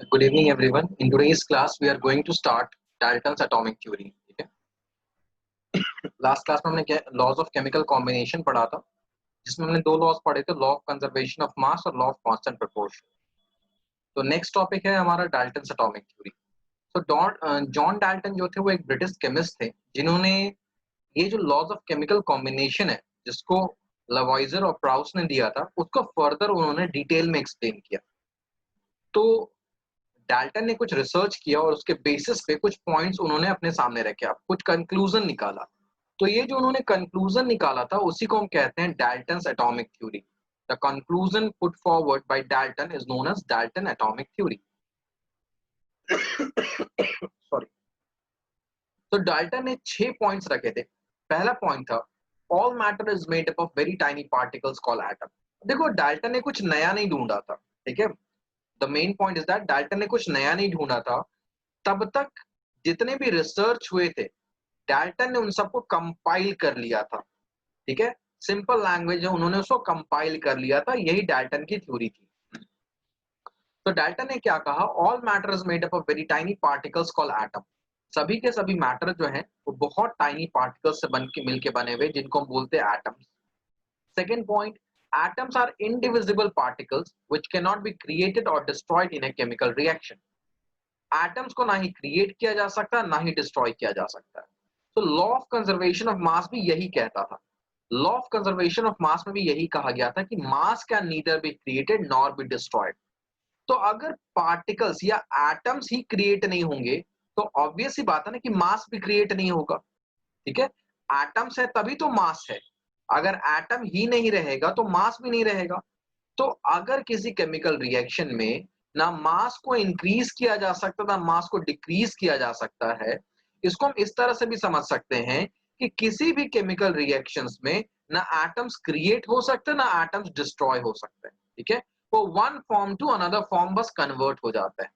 Good evening, everyone. In today's class, we are going to start Dalton's atomic theory. ठीक है? Last class में हमने laws of chemical combination पढ़ा था, जिसमें हमने दो लॉज पढ़े थे, law of conservation of mass और लॉ ऑफ कांस्टेंट प्रोपोर्शन. तो नेक्स्ट टॉपिक है हमारा डाल्टन्स एटॉमिक थ्योरी. तो जॉन डाल्टन जो थे वो एक ब्रिटिश केमिस्ट थे, जिन्होंने ये जो लॉज ऑफ केमिकल कॉम्बिनेशन है, जिसको लवॉइजर और प्राउस ने दिया था, उसको फर्दर उन्होंने डिटेल में एक्सप्लेन किया. तो डाल्टन ने कुछ रिसर्च किया और उसके बेसिस पे कुछ पॉइंट्स उन्होंने अपने सामने रखे, कुछ कंक्लूजन निकाला. तो ये जो उन्होंने कंक्लूजन निकाला था, उसी को हम कहते हैं Dalton's atomic theory. The conclusion put forward by Dalton is known as Dalton atomic theory. Sorry. तो डाल्टन ने 6 पॉइंट्स रखे थे. पहला पॉइंट था all matter is made up of very tiny particles called atom. देखो, डाल्टन ने कुछ नया नहीं ढूंढा था, ठीक है. The main point is that Dalton ने कुछ नया नहीं ढूंढा था. तब तक जितने भी रिसर्च हुए थे, डाल्टन ने उन सबको कंपाइल कर लिया था, ठीक है. सिंपल लैंग्वेज है, उन्होंने उसको कंपाइल कर लिया था. यही डाल्टन की थ्योरी थी. तो डाल्टन ने क्या कहा, all matter is made up of very tiny particles called atom. सभी के सभी मैटर जो है वो बहुत टाइनी पार्टिकल्स से बन के मिलके बने हुए, जिनको हम बोलते हैं atoms. Second point, atoms are indivisible particles which cannot be created or destroyed in a chemical reaction. Atoms को ना ही क्रिएट किया जा सकता, ना ही डिस्ट्रॉय किया जा सकता है. तो law of conservation of mass भी यही कहता था. Law of conservation of mass में भी यही कहा गया था कि मास can neither be created nor be destroyed. तो अगर पार्टिकल्स या एटम्स ही क्रिएट नहीं होंगे, तो ऑब्वियस ही बात है ना कि मास भी क्रिएट नहीं होगा, ठीक है. एटम्स है तभी तो मास है. अगर एटम ही नहीं रहेगा तो मास भी नहीं रहेगा. तो अगर किसी केमिकल रिएक्शन में ना मास को इंक्रीज किया जा सकता, ना मास को डिक्रीज किया जा सकता है, इसको हम इस तरह से भी समझ सकते हैं कि किसी भी केमिकल रिएक्शंस में ना एटम्स क्रिएट हो सकते हैं, ना एटम्स डिस्ट्रॉय हो सकते हैं, ठीक है. वो one form to another form बस कन्वर्ट हो जाता है.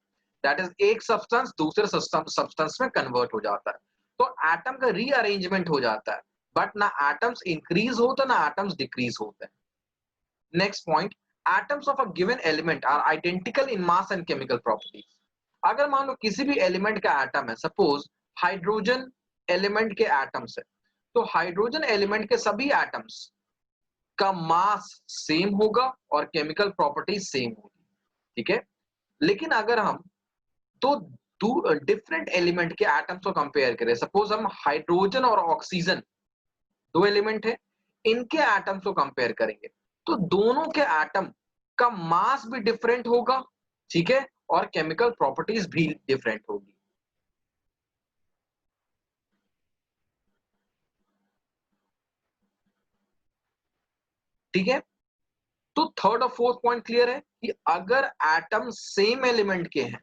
दैट इज, एक सब्सटेंस दूसरे सब्सटेंस में कन्वर्ट हो जाता है. तो एटम का रीअरेंजमेंट हो जाता है, बट ना एटम्स इंक्रीज होते ना एटम्स डिक्रीज होते हैं. Next point, atoms of a given element are identical in mass and chemical properties. अगर मान लो किसी भी एलिमेंट का एटम है, सपोज हाइड्रोजन एलिमेंट के एटम्स है, तो हाइड्रोजन एलिमेंट के सभी एटम्स का मास सेम होगा और केमिकल प्रॉपर्टीज सेम होगी, ठीक है. लेकिन अगर हम दो डिफरेंट एलिमेंट के एटम्स को कंपेयर करें, सपोज हम हाइड्रोजन और ऑक्सीजन दो एलिमेंट है, इनके एटम्स को कंपेयर करेंगे, तो दोनों के एटम का मास भी डिफरेंट होगा, ठीक है, और केमिकल प्रॉपर्टीज भी डिफरेंट होगी. ठीक है. तो थर्ड और फोर्थ पॉइंट क्लियर है कि अगर एटम सेम एलिमेंट के हैं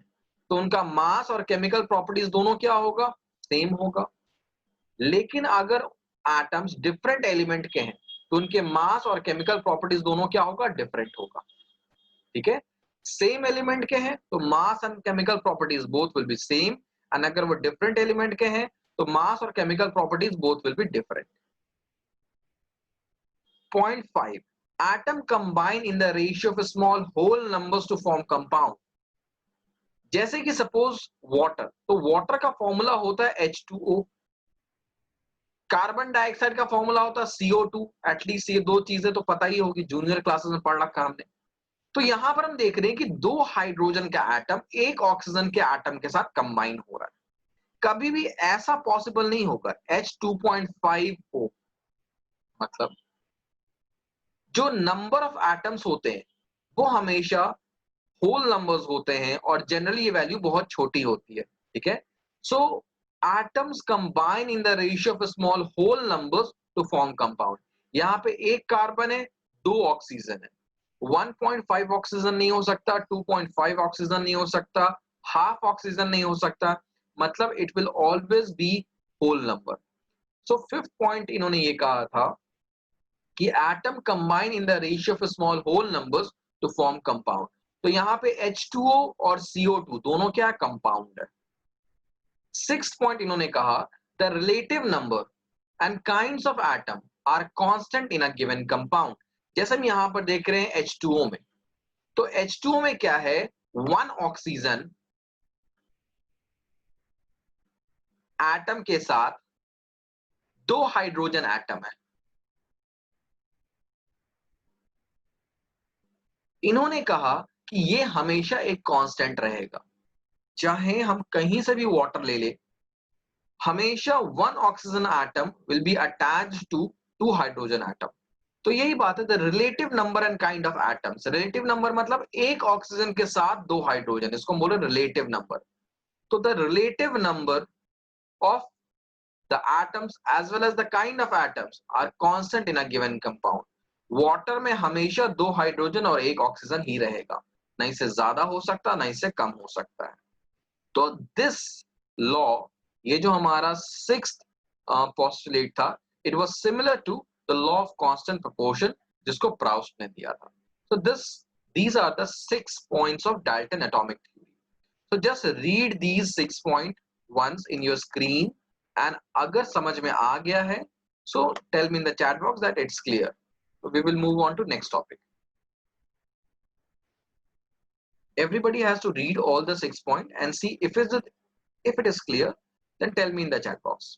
तो उनका मास और केमिकल प्रॉपर्टीज दोनों क्या होगा, सेम होगा. लेकिन अगर एटम्स डिफरेंट एलिमेंट के हैं तो उनके मास और केमिकल प्रॉपर्टीज दोनों क्या होगा, डिफरेंट होगा, ठीक है. सेम एलिमेंट के हैं तो mass and chemical properties both will be same, and अगर वो डिफरेंट एलिमेंट के हैं तो मास और chemical properties both will be different. Point 5, atom combine in the ratio of small whole numbers to form compound. जैसे कि suppose water, तो water का फॉर्मूला होता है H2O, कार्बन डाइऑक्साइड का फॉर्मूला होता है CO2. एटलीस्ट ये दो चीजें तो पता ही होगी, जूनियर क्लासेस में पढ़ रखा हमने. तो यहां पर हम देख रहे हैं कि दो हाइड्रोजन का एटम एक ऑक्सीजन के एटम के साथ कंबाइन हो रहा है. कभी भी ऐसा पॉसिबल नहीं होगा H2.5O. मतलब जो नंबर ऑफ एटम्स होते हैं वो हमेशा होल नंबर्स होते हैं और जनरली ये वैल्यू बहुत छोटी होती है, ठीक है. So atoms combine in the ratio of small whole numbers to form compound. यहाँ पे एक कार्बन है, दो ऑक्सीजन है. 1.5 ऑक्सीजन नहीं हो सकता, 2.5 ऑक्सीजन नहीं हो सकता, हाफ ऑक्सीजन नहीं हो सकता. मतलब it will always be whole number. So fifth point इन्होंने ये कहा था कि atom combine in the ratio of small whole numbers to form compound. तो यहाँ पे H2O और CO2 दोनों क्या कंपाउंड है. सिक्स्थ पॉइंट इन्होंने कहा, the relative number and kinds of atom are constant in a given compound. जैसे हम यहां पर देख रहे हैं H2O में, तो H2O में क्या है, 1 ऑक्सीजन एटम के साथ 2 हाइड्रोजन एटम है। इन्होंने कहा कि ये हमेशा एक कांस्टेंट रहेगा, चाहे हम कहीं से भी वाटर ले ले, हमेशा 1 oxygen atom will be attached to 2 hydrogen atom. तो यही बात है, the relative number and kind of atoms. Relative number मतलब एक ऑक्सीजन के साथ 2 हाइड्रोजन, इसको हम बोले रिलेटिव नंबर। तो the relative number of the atoms as well as the kind of atoms are constant in a given compound. Water में हमेशा 2 हाइड्रोजन और 1 ऑक्सीजन ही रहेगा, ना इससे ज्यादा हो सकता, ना इससे कम हो सकता है। तो दिस लॉ, ये जो हमारा 6th पोस्टुलेट था, it was similar to the law of constant proportion जिसको प्राउस्ट ने दिया था। So these are the 6 points of Dalton atomic theory. So just read these 6 points once in your screen, and अगर समझ में आ गया है, so tell me in the chat box that it's clear. So we will move on to next topic. Everybody has to read all the 6 points and see if it is clear, then tell me in the chat box.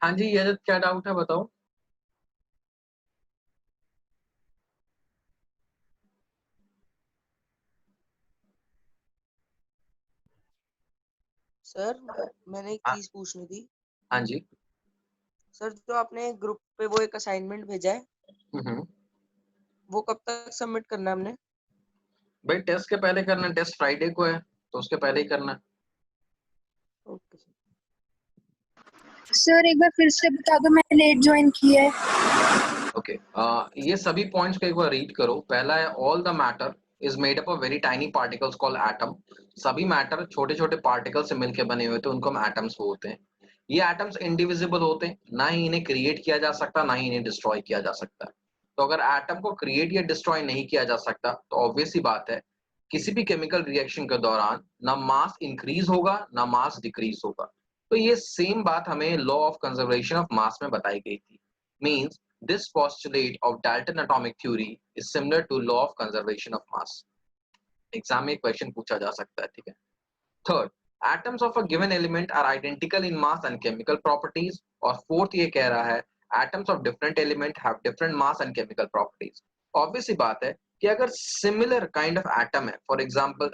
हाँ जी, ये क्या doubt है बताओ। Sir मैंने एक हाँ, चीज पूछनी थी। हाँ जी। सर जो आपने ग्रुप पे वो एक असाइनमेंट भेजा है, हम्म। वो कब तक सबमिट करना है हमने? भाई टेस्ट के पहले करना, टेस्ट फ्राइडे को है तो उसके पहले ही करना। Okay sir. सर एक बार फिर से बता दो, मैंने लेट ज्वाइन किया है। ओके, ये सभी पॉइंट्स को एक बार रीड करो। पहला है all the matter is made up of very tiny particles called atom. सभी मैटर छोटे छोटे पार्टिकल से मिलकर बने हुए थे, उनको हम एटम्स बोलते हैं। ये एटम्स इंडिविजिबल होते हैं, ना ही इन्हें क्रिएट किया जा सकता, ना ही इन्हें डिस्ट्रॉय किया जा सकता है। तो अगर एटम को क्रिएट या डिस्ट्रॉय नहीं किया जा सकता, तो ऑब्वियस सी बात है किसी भी केमिकल रिएक्शन के दौरान ना मास इंक्रीज होगा ना मास डिक्रीज होगा। तो ये सेम बात हमें law of conservation of mass में बताई गई थी। Means this postulate of Dalton atomic theory is similar to law of conservation of mass. Exam में क्वेश्चन पूछा जा सकता है, ठीक है। Third, atoms of a given element are identical in mass and chemical properties. और फोर्थ ये कह रहा है atoms of different element have different mass and chemical properties. Obvious सी बात है कि अगर सिमिलर काइंड ऑफ एटम है, फॉर एग्जांपल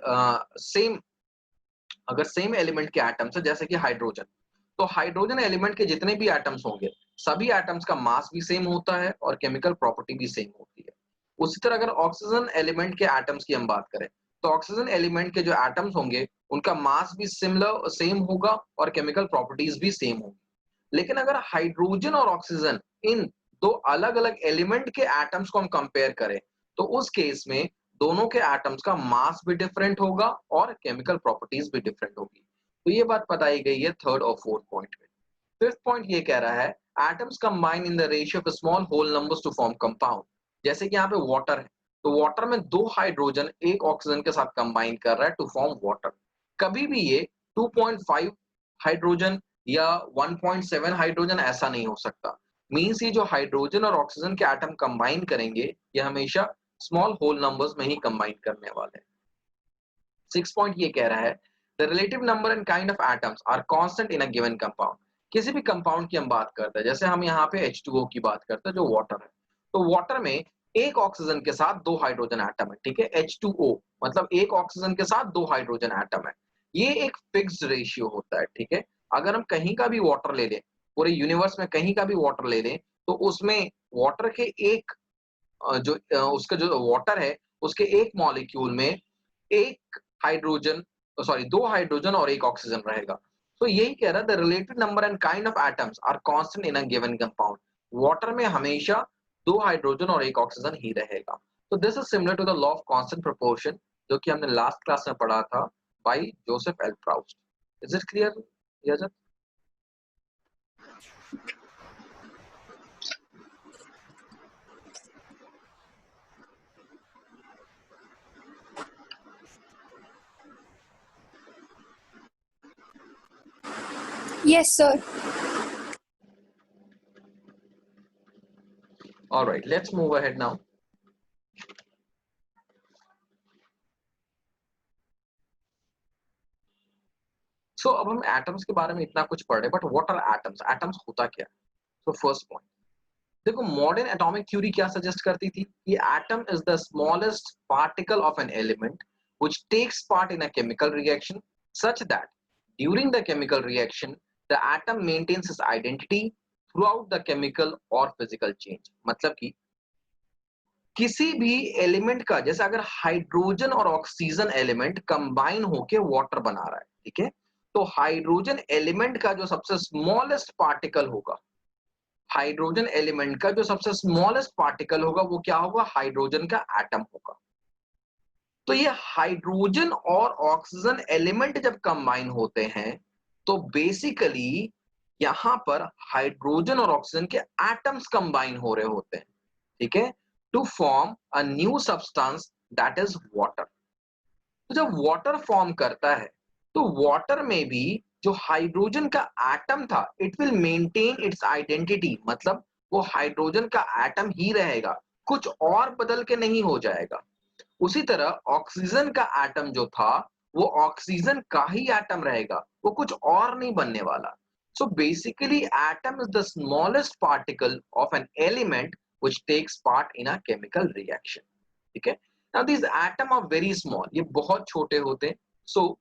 सेम, अगर सेम एलिमेंट के एटम्स है जैसे कि हाइड्रोजन, तो हाइड्रोजन एलिमेंट के जितने भी एटम्स होंगे, सभी एटम्स का मास भी सेम होता है और केमिकल प्रॉपर्टी भी सेम होती है। उसी तरह अगर ऑक्सीजन एलिमेंट के एटम्स की हम बात करें, तो ऑक्सीजन एलिमेंट के जो एटम्स होंगे उनका मास भी सिमिलर सेम होगा और केमिकल प्रॉपर्टीज भी सेम होगी। लेकिन अगर हाइड्रोजन और ऑक्सीजन इन दो अलग अलग एलिमेंट के एटम्स को हम कंपेयर करें, तो उस केस में दोनों के एटम्स का मास भी डिफरेंट होगा और केमिकल प्रॉपर्टीज भी डिफरेंट होगी। तो ये बात बताई गई है थर्ड और फोर्थ पॉइंट में। फिफ्थ पॉइंट ये कह रहा है atoms combine in the ratio of small whole numbers to form compound. जैसे कि यहाँ पे वाटर है, तो वाटर में 2 हाइड्रोजन एक ऑक्सीजन के साथ कंबाइन कर रहा है टू फॉर्म वाटर। कभी भी ये 2.5 हाइड्रोजन या 1.7 हाइड्रोजन ऐसा नहीं हो सकता। मींस ये जो हाइड्रोजन और ऑक्सीजन के एटम कंबाइन करेंगे, ये हमेशा स्मॉल होल नंबर्स में ही कंबाइन करने वाले हैं। 6 पॉइंट ये कह रहा है the relative number and kind of atoms are constant in a given compound. किसी भी कंपाउंड की हम बात करते हैं, जैसे हम यहाँ पे H2O की बात करते हैं जो वाटर है, तो वाटर में एक ऑक्सीजन के साथ 2 हाइड्रोजन एटम है, ठीक है। H2O मतलब एक ऑक्सीजन के साथ 2 हाइड्रोजन एटम है। ये एक फिक्स्ड रेशियो होता है, ठीक है। अगर हम कहीं का भी वाटर ले लें, पूरे यूनिवर्स में कहीं का भी वाटर ले लें, तो उसमें वाटर के एक उसका जो वाटर है उसके एक मॉलिक्यूल में एक हाइड्रोजन सॉरी 2 हाइड्रोजन और 1 ऑक्सीजन रहेगा। तो यही कह रहा है the related number and kind of atoms are constant in a given compound. Water में हमेशा 2 हाइड्रोजन और 1 ऑक्सीजन ही रहेगा। तो this is similar to the law of constant proportion जो कि हमने लास्ट क्लास में पढ़ा था by Joseph L Proust. Is it clear Yajat? Yes, sir. All right, let's move ahead now. So अब हम एटम्स के बारे में इतना कुछ पढ़ रहे हैं, but what are atoms? Atoms होता क्या है? तो फर्स्ट पॉइंट देखो, मॉडर्न एटॉमिक थ्योरी क्या सजेस्ट करती थी कि atom is the smallest particle of an element which takes part in a chemical reaction such that during the chemical reaction the atom maintains its identity throughout the chemical or physical change। मतलब कि किसी भी element का, जैसे अगर hydrogen और oxygen element combine होके water बना रहा है, ठीक है, तो हाइड्रोजन एलिमेंट का जो सबसे स्मॉलेस्ट पार्टिकल होगा, हाइड्रोजन एलिमेंट का जो सबसे स्मॉलेस्ट पार्टिकल होगा वो क्या होगा? हाइड्रोजन का एटम होगा। तो ये हाइड्रोजन और ऑक्सीजन एलिमेंट जब कंबाइन होते हैं तो बेसिकली यहां पर हाइड्रोजन और ऑक्सीजन के एटम्स कंबाइन हो रहे होते हैं, ठीक है, to form a new substance that is water. तो जब वाटर फॉर्म करता है तो वाटर में भी जो हाइड्रोजन का एटम था it will maintain its identity, मतलब वो हाइड्रोजन का एटम ही रहेगा, कुछ और बदल के नहीं हो जाएगा। उसी तरह ऑक्सीजन का एटम जो था वो ऑक्सीजन का ही एटम रहेगा, वो कुछ और नहीं बनने वाला। So basically atom is the smallest particle of an element which takes part in a chemical reaction, ठीक है। Now this atom are very small, ये बहुत छोटे होते हैं। So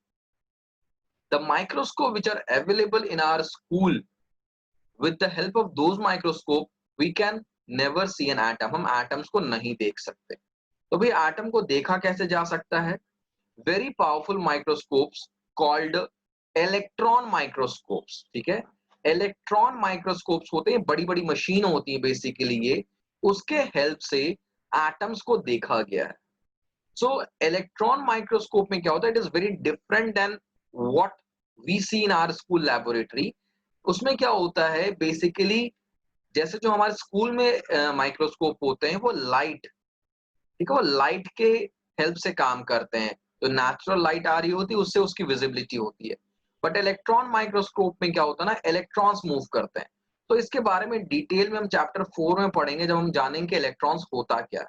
the microscope which are available in our school, with the help of those microscope we can never see an atom, हम atoms को नहीं देख सकते। तो भाई एटम को देखा कैसे जा सकता है? Very powerful microscopes called electron microscopes, ठीक है। इलेक्ट्रॉन माइक्रोस्कोप्स होते हैं, बड़ी बड़ी मशीन होती है बेसिकली ये, उसके हेल्प से एटम्स को देखा गया है। सो इलेक्ट्रॉन माइक्रोस्कोप में क्या होता है? It is very different than what we see in our school laboratory. उसमें क्या होता है बेसिकली, जैसे जो हमारे स्कूल में माइक्रोस्कोप होते हैं वो लाइट, ठीक है, वो लाइट के हेल्प से काम करते हैं, तो नेचुरल लाइट आ रही होती है उससे उसकी विजिबिलिटी होती है। बट इलेक्ट्रॉन माइक्रोस्कोप में क्या होता है ना, इलेक्ट्रॉन्स मूव करते हैं। तो इसके बारे में डिटेल में हम चैप्टर 4 में पढ़ेंगे जब हम जानेंगे कि इलेक्ट्रॉन्स होता क्या है।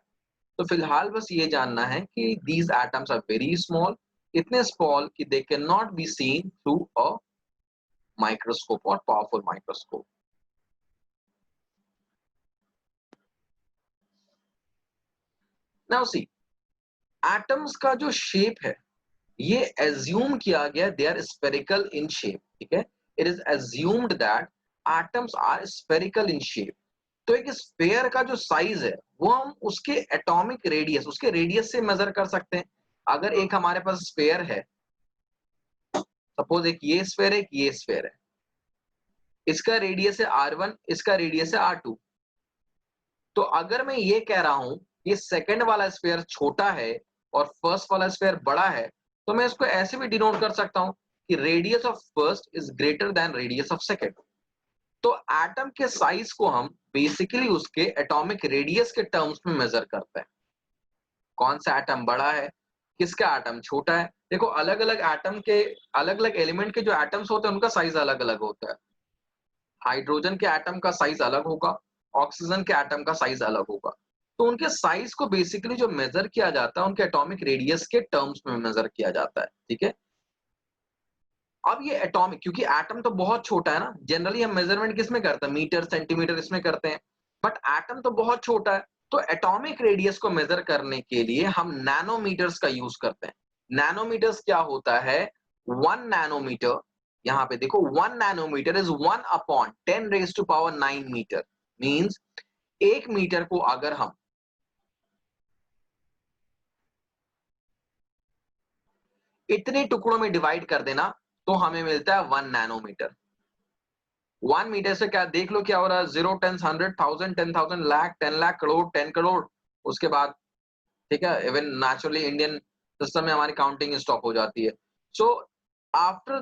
तो फिलहाल बस ये जानना है कि these atoms are very small, इतने स्मॉल कि they can not be seen through a microscope और powerful microscope. Now see, atoms का जो शेप है ये एज्यूम किया गया they are spherical in shape, ठीक है। It is assumed that atoms are spherical in shape. तो एक स्फेयर का जो साइज है वो हम उसके एटॉमिक रेडियस, उसके रेडियस से मेजर कर सकते हैं। अगर एक हमारे पास स्फेयर है, सपोज एक ये स्फेयर है, एक ये स्फेयर है, इसका रेडियस है R1, इसका रेडियस है R2। तो अगर मैं ये कह रहा हूं ये सेकंड वाला स्फेयर छोटा है और फर्स्ट वाला स्फेयर बड़ा है, तो मैं इसको ऐसे भी डिनोट कर सकता हूं कि radius of first is greater than radius of second. तो एटम के साइज को हम बेसिकली उसके एटॉमिक रेडियस के टर्म्स में मेजर करते हैं। कौन सा एटम बड़ा है, किसका एटम छोटा है। देखो अलग अलग एटम के, अलग अलग एलिमेंट के जो एटम्स होते हैं उनका साइज अलग अलग होता है। हाइड्रोजन के एटम का साइज अलग होगा, ऑक्सीजन के एटम का साइज अलग होगा। तो उनके साइज को बेसिकली जो मेजर किया जाता है उनके एटॉमिक रेडियस के टर्म्स में मेजर किया जाता है, ठीक है। अब ये एटॉमिक, क्योंकि एटम तो बहुत छोटा है ना, जनरली हम मेजरमेंट किस में करते हैं, मीटर सेंटीमीटर इसमें करते हैं, बट एटम तो बहुत छोटा है। तो एटॉमिक रेडियस को मेजर करने के लिए हम नैनोमीटर्स का यूज करते हैं। नैनोमीटर्स क्या होता है? 1 नैनोमीटर, यहाँ पे देखो 1 nanometer is 1/10⁹ meter. Means 1 meter को अगर हम इतने टुकड़ों में डिवाइड कर देना तो हमें मिलता है 1 नैनोमीटर। 1 मीटर से क्या देख लो क्या हो रहा है, 0 10 100 1000 10,000 लाख 10 लाख करोड़ 10 करोड़, उसके बाद ठीक है इवन नेचुरली इंडियन सिस्टम में हमारी काउंटिंग स्टॉप हो जाती है। सो आफ्टर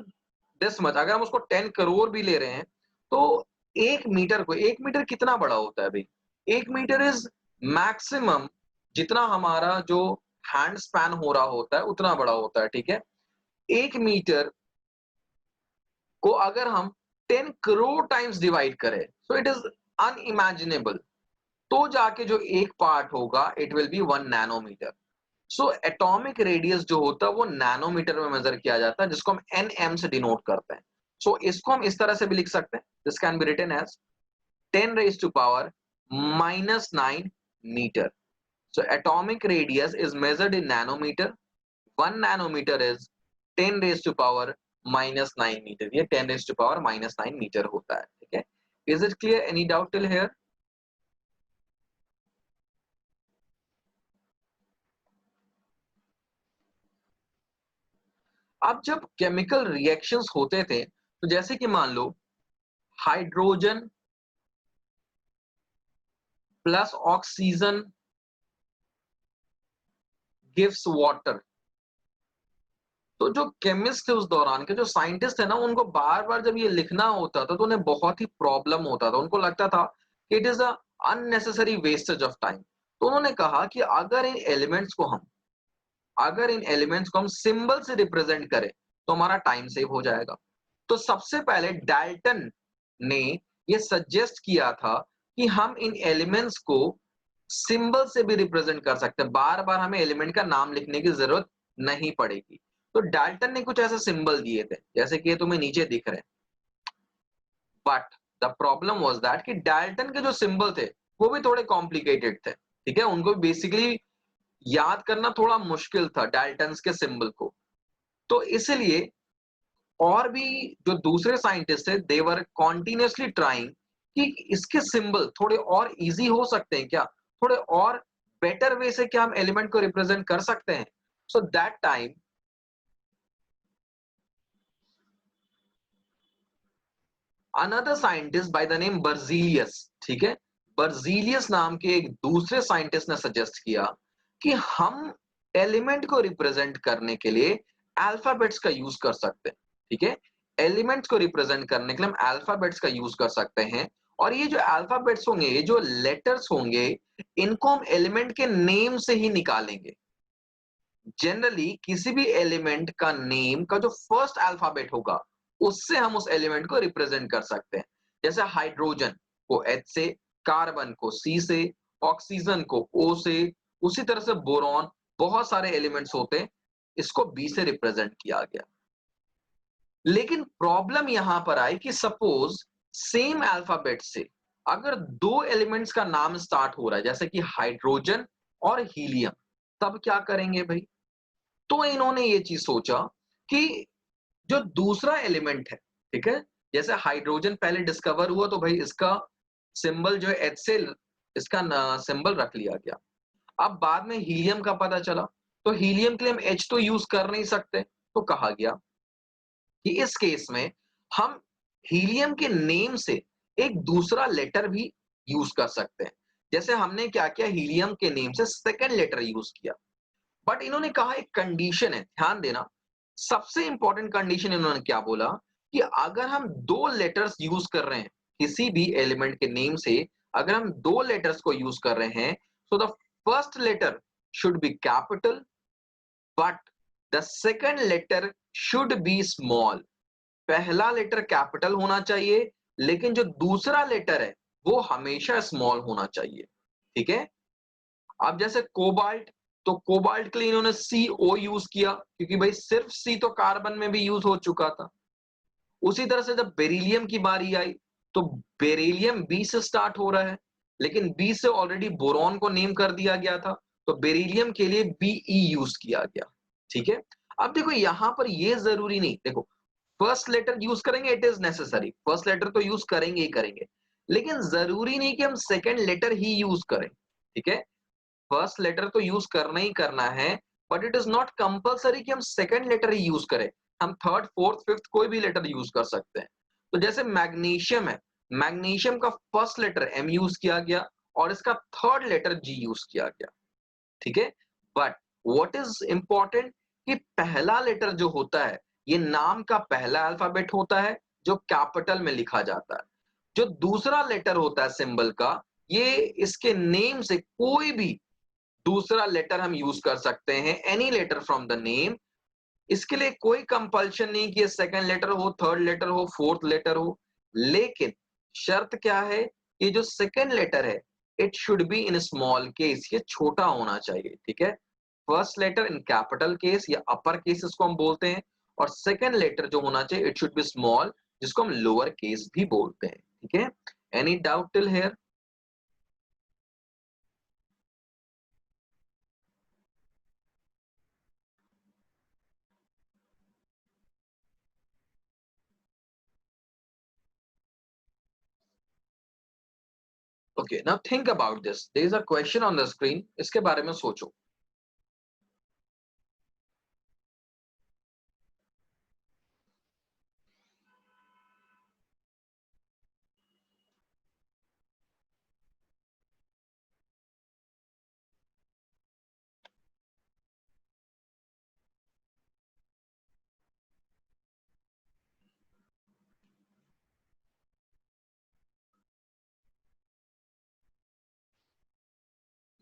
दिस मच अगर हम उसको 10 करोड़ भी ले रहे हैं तो 1 मीटर कितना बड़ा होता है भाई? 1 मीटर इज मैक्सिमम जितना हमारा जो हैंड स्पैन हो रहा होता है उतना बड़ा होता है, ठीक है। 1 मीटर को अगर हम 10 करोड़ टाइम्स डिवाइड करें सो इट इज अनइमेजिनेबल, तो जाके जो एक पार्ट होगा it will be 1 nanometer. So atomic radius जो होता है वो नैनोमीटर में मेजर किया जाता है, जिसको हम nm से डिनोट करते हैं। सो इसको हम इस तरह से भी लिख सकते हैं, this can be written as 10 raised to power -9 meter. So atomic radius is measured in nanometer. 1 nanometer is 10 raised to power -9 meter. ये 10 raised to power -9 meter होता है, ठीक है। Is it clear? Any doubt till here? अब जब chemical reactions होते थे तो जैसे कि मान लो hydrogen plus oxygen gives water, तो जो केमिस्ट थे उस दौरान के जो साइंटिस्ट थे ना उनको बार बार जब ये लिखना होता था तो उन्हें बहुत ही प्रॉब्लम होता था, उनको लगता था कि it is a unnecessary wastage of time. तो उन्होंने कहा कि अगर इन एलिमेंट्स को हम सिंबल से रिप्रेजेंट करें तो हमारा टाइम सेव हो जाएगा। तो सबसे पहले डाल्टन ने ये सजेस्ट किया था कि हम इन एलिमेंट्स को सिंबल से भी रिप्रेजेंट कर सकते हैं, बार बार हमें एलिमेंट का नाम लिखने की जरूरत नहीं पड़ेगी। तो डाल्टन ने कुछ ऐसे सिंबल दिए थे जैसे कि ये तुम्हें नीचे दिख रहे हैं, but the problem was that कि डाल्टन के जो सिंबल थे वो भी थोड़े कॉम्प्लिकेटेड थे, ठीक है। उनको बेसिकली याद करना थोड़ा मुश्किल था डाल्टन्स के सिंबल को। तो इसलिए और भी जो दूसरे साइंटिस्ट थे दे वर कॉन्टिन्यूसली ट्राइंग कि इसके सिंबल थोड़े और इजी हो सकते हैं क्या, थोड़े और बेटर वे से क्या हम एलिमेंट को रिप्रेजेंट कर सकते हैं। So that time another scientist by the name Berzelius, ठीक है, बर्जीलियस नाम के एक दूसरे साइंटिस्ट ने सजेस्ट किया कि हम एलिमेंट को रिप्रेजेंट करने के लिए अल्फाबेट्स का यूज कर सकते हैं, ठीक है। एलिमेंट्स को रिप्रेजेंट करने के लिए हम अल्फाबेट्स का यूज कर सकते हैं, और ये जो अल्फाबेट्स होंगे, ये जो लेटर्स होंगे, इनको हम एलिमेंट के नेम से ही निकालेंगे। जनरली किसी भी एलिमेंट का नेम का जो फर्स्ट अल्फाबेट होगा उससे हम उस एलिमेंट को रिप्रेजेंट कर सकते हैं। जैसे हाइड्रोजन को H से, कार्बन को C से, ऑक्सीजन को O से, उसी तरह से बोरॉन, बहुत सारे एलिमेंट्स होते हैं, इसको B से रिप्रेजेंट किया गया। लेकिन प्रॉब्लम यहां पर आई कि सपोज सेम अल्फाबेट से अगर दो एलिमेंट्स का नाम स्टार्ट हो रहा है जैसे कि हाइड्रोजन और हीलियम, तब क्या करेंगे भाई? तो इन्होंने ये चीज सोचा कि जो दूसरा एलिमेंट है, ठीक है, जैसे हाइड्रोजन पहले डिस्कवर हुआ तो भाई इसका सिंबल जो है H से इसका सिंबल रख लिया गया। अब बाद में हीलियम का पता चला तो हीलियम के लिए हम H तो यूज कर नहीं सकते, तो कहा गया कि इस केस में हम हीलियम के नेम से एक दूसरा लेटर भी यूज कर सकते हैं। जैसे हमने क्या किया, हीलियम के नेम से सेकंड लेटर यूज किया। बट इन्होंने कहा एक कंडीशन है, ध्यान देना, सबसे इंपॉर्टेंट कंडीशन इन्होंने क्या बोला कि अगर हम दो लेटर्स यूज कर रहे हैं किसी भी एलिमेंट के नेम से, अगर हम दो लेटर्स को यूज कर रहे हैं so the first letter should be capital but the second letter should be small. पहला लेटर कैपिटल होना चाहिए लेकिन जो दूसरा लेटर है वो हमेशा स्मॉल होना चाहिए, ठीक है। अब जैसे कोबाल्ट, तो कोबाल्ट के लिए इन्होंने CO यूज किया क्योंकि भाई सिर्फ C तो कार्बन में भी यूज हो चुका था। उसी तरह से जब बेरिलियम की बारी आई तो बेरिलियम B से स्टार्ट हो रहा है लेकिन B से ऑलरेडी बोरॉन को नेम कर दिया गया था, तो बेरिलियम के लिए BE यूज किया गया, ठीक है। अब देखो यहां पर ये जरूरी नहीं, देखो फर्स्ट लेटर यूज करेंगे, it is necessary, first letter तो यूज करेंगे ही करेंगे, लेकिन जरूरी नहीं कि हम सेकंड लेटर ही यूज करें, ठीक है। फर्स्ट लेटर तो यूज करना ही करना है but it is not compulsory कि हम सेकंड लेटर ही यूज करें, हम थर्ड फोर्थ फिफ्थ कोई भी लेटर यूज कर सकते हैं। तो जैसे मैग्नीशियम है, मैग्नीशियम का फर्स्ट लेटर एम यूज किया गया और इसका थर्ड लेटर जी यूज किया गया, ठीक है। बट व्हाट इज इंपॉर्टेंट कि पहला लेटर जो होता है ये नाम का पहला अल्फाबेट होता है जो कैपिटल में लिखा जाता है। जो दूसरा लेटर होता है सिंबल का, ये इसके नेम से कोई भी दूसरा लेटर हम यूज कर सकते हैं, any letter from the name. इसके लिए कोई कंपल्शन नहीं कि ये सेकंड लेटर हो, थर्ड लेटर हो, फोर्थ लेटर हो, लेकिन शर्त क्या है, ये जो सेकंड लेटर है it should be in small case, ये छोटा होना चाहिए, ठीक है। First letter in capital case या अपर केस इसको हम बोलते हैं, और सेकंड लेटर जो होना चाहिए इट शुड बी स्मॉल, जिसको हम लोअर केस भी बोलते हैं, ठीक है। Any doubt till here? Okay, now think about this, there is a question on the screen, इसके बारे में सोचो।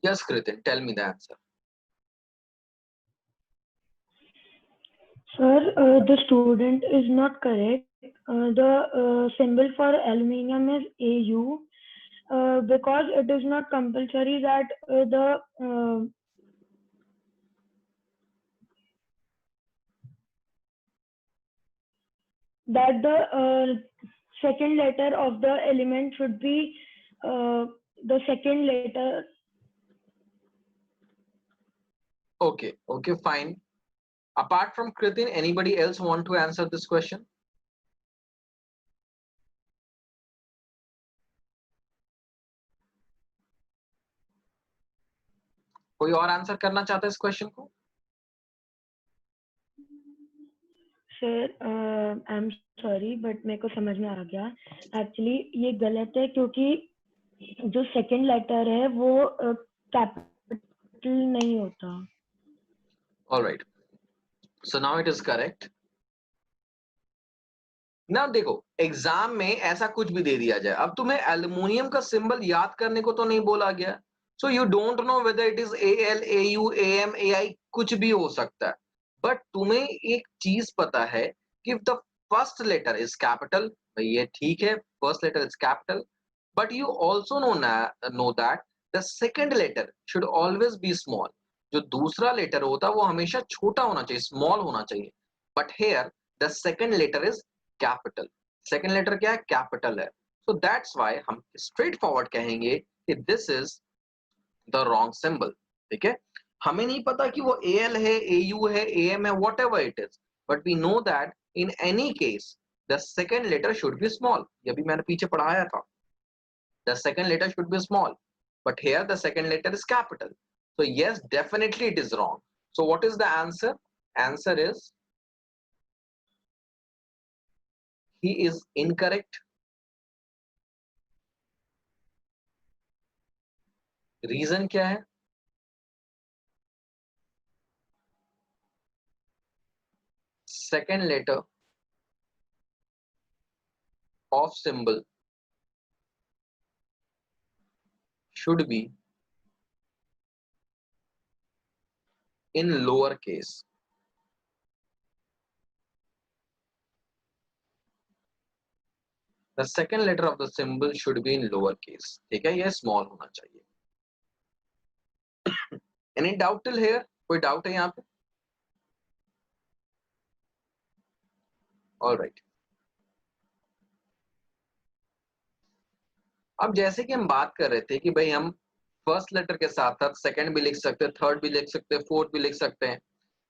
Yes, Kritin, tell me the answer. Sir, the student is not correct. The symbol for aluminium is AU because it is not compulsory that the second letter of the element should be the second letter. Okay, okay, fine. Apart from Kritin, anybody else want to answer this question? कोई और answer करना चाहता है इस question को? Sir I am sorry but मेरे को समझ में आ गया। एक्चुअली ये गलत है क्योंकि जो सेकंड लेटर है वो कैपिटल नहीं होता। Alright, so now it is correct. ना देखो, एग्जाम में ऐसा कुछ भी दे दिया जाए, अब तुम्हें एल्युमिनियम का सिंबल याद करने को तो नहीं बोला गया, so you don't know whether it is AL, AU, AM, AI, कुछ भी हो सकता है। बट तुम्हें एक चीज पता है कि the first letter is capital, ये ठीक है, first letter is capital, but you also know that the second letter should always be small. जो दूसरा लेटर होता है वो हमेशा छोटा होना चाहिए, स्मॉल होना चाहिए। But here the second letter is capital, second letter क्या है, कैपिटल है। सो दैट्स व्हाई हम स्ट्रेट फॉरवर्ड कहेंगे कि this is the wrong symbol, ठीक है। हमें नहीं पता कि वो AL है, AU है, AM है, whatever it is, but we know that in any case the second letter should be small. ये भी मैंने पीछे पढ़ाया था, the second letter should be small, but here the second letter is capital. So yes, definitely it is wrong. So what is the answer? Answer is he is incorrect. Reason क्या है? Second letter of symbol should be in lower case. The second letter of the symbol should be in lower case. ठीक है, ये small होना चाहिए। Any doubt till here? कोई doubt है यहाँ पे? All right. अब जैसे कि हम बात कर रहे थे कि भाई हम फर्स्ट लेटर के साथ साथ सेकंड भी लिख सकते हैं, थर्ड भी लिख सकते हैं, फोर्थ भी लिख सकते हैं।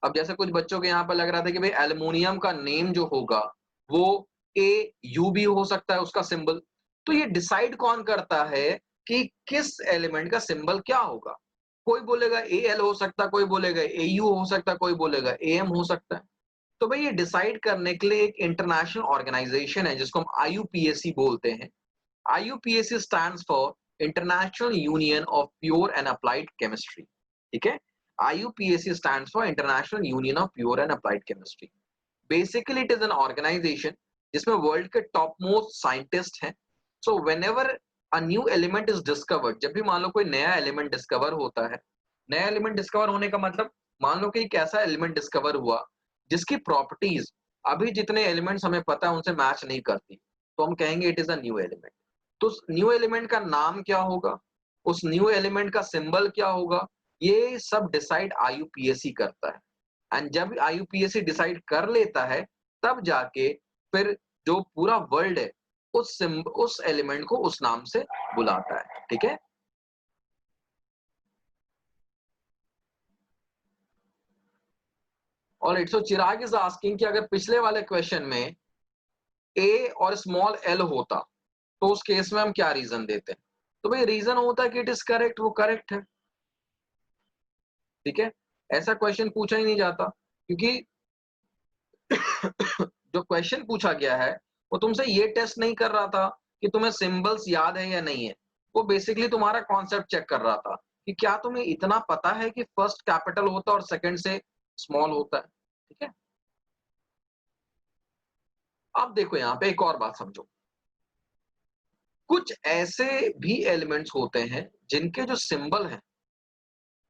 अब जैसे कुछ बच्चों के यहाँ पर लग रहा था कि भाई एल्युमिनियम का नेम जो होगा वो AU भी हो सकता है उसका सिंबल। तो ये डिसाइड कौन करता है कि किस एलिमेंट का सिंबल क्या होगा? कोई बोलेगा AL हो सकता है, कोई बोलेगा AU हो सकता है, कोई बोलेगा AM हो सकता है। तो भाई ये डिसाइड करने के लिए एक इंटरनेशनल ऑर्गेनाइजेशन है जिसको हम IUPAC बोलते हैं। IUPAC stands for International Union of Pure and Applied Chemistry, ठीक है। IUPAC stands for International Union of Pure and Applied Chemistry. Basically it is an organization जिसमें वर्ल्ड के टॉप मोस्ट साइंटिस्ट हैं। सो whenever a new element is discovered, जब भी मान लो कोई नया एलिमेंट डिस्कवर होता है, नया एलिमेंट डिस्कवर होने का मतलब मान लो कि एक ऐसा एलिमेंट डिस्कवर हुआ जिसकी प्रॉपर्टीज अभी जितने एलिमेंट्स हमें पता है उनसे मैच नहीं करती, तो हम कहेंगे it is a new element. तो उस न्यू एलिमेंट का नाम क्या होगा, उस न्यू एलिमेंट का सिंबल क्या होगा, ये सब डिसाइड IUPAC करता है। एंड जब IUPAC डिसाइड कर लेता है तब जाके फिर जो पूरा वर्ल्ड है उस एलिमेंट को उस नाम से बुलाता है, ठीक है। Alright, so Chirag is asking कि अगर पिछले वाले क्वेश्चन में A और स्मॉल l होता तो उस केस में हम क्या रीजन देते हैं। तो भाई रीजन होता है कि इट इज करेक्ट, वो करेक्ट है, ठीक है। ऐसा क्वेश्चन पूछा ही नहीं जाता क्योंकि जो क्वेश्चन पूछा गया है वो तुमसे ये टेस्ट नहीं कर रहा था कि तुम्हें सिंबल्स याद है या नहीं है, वो बेसिकली तुम्हारा कॉन्सेप्ट चेक कर रहा था कि क्या तुम्हें इतना पता है कि फर्स्ट कैपिटल होता है और सेकंड से स्मॉल होता है, ठीक है। अब देखो यहां पे एक और बात समझो, कुछ ऐसे भी एलिमेंट्स होते हैं जिनके जो सिंबल है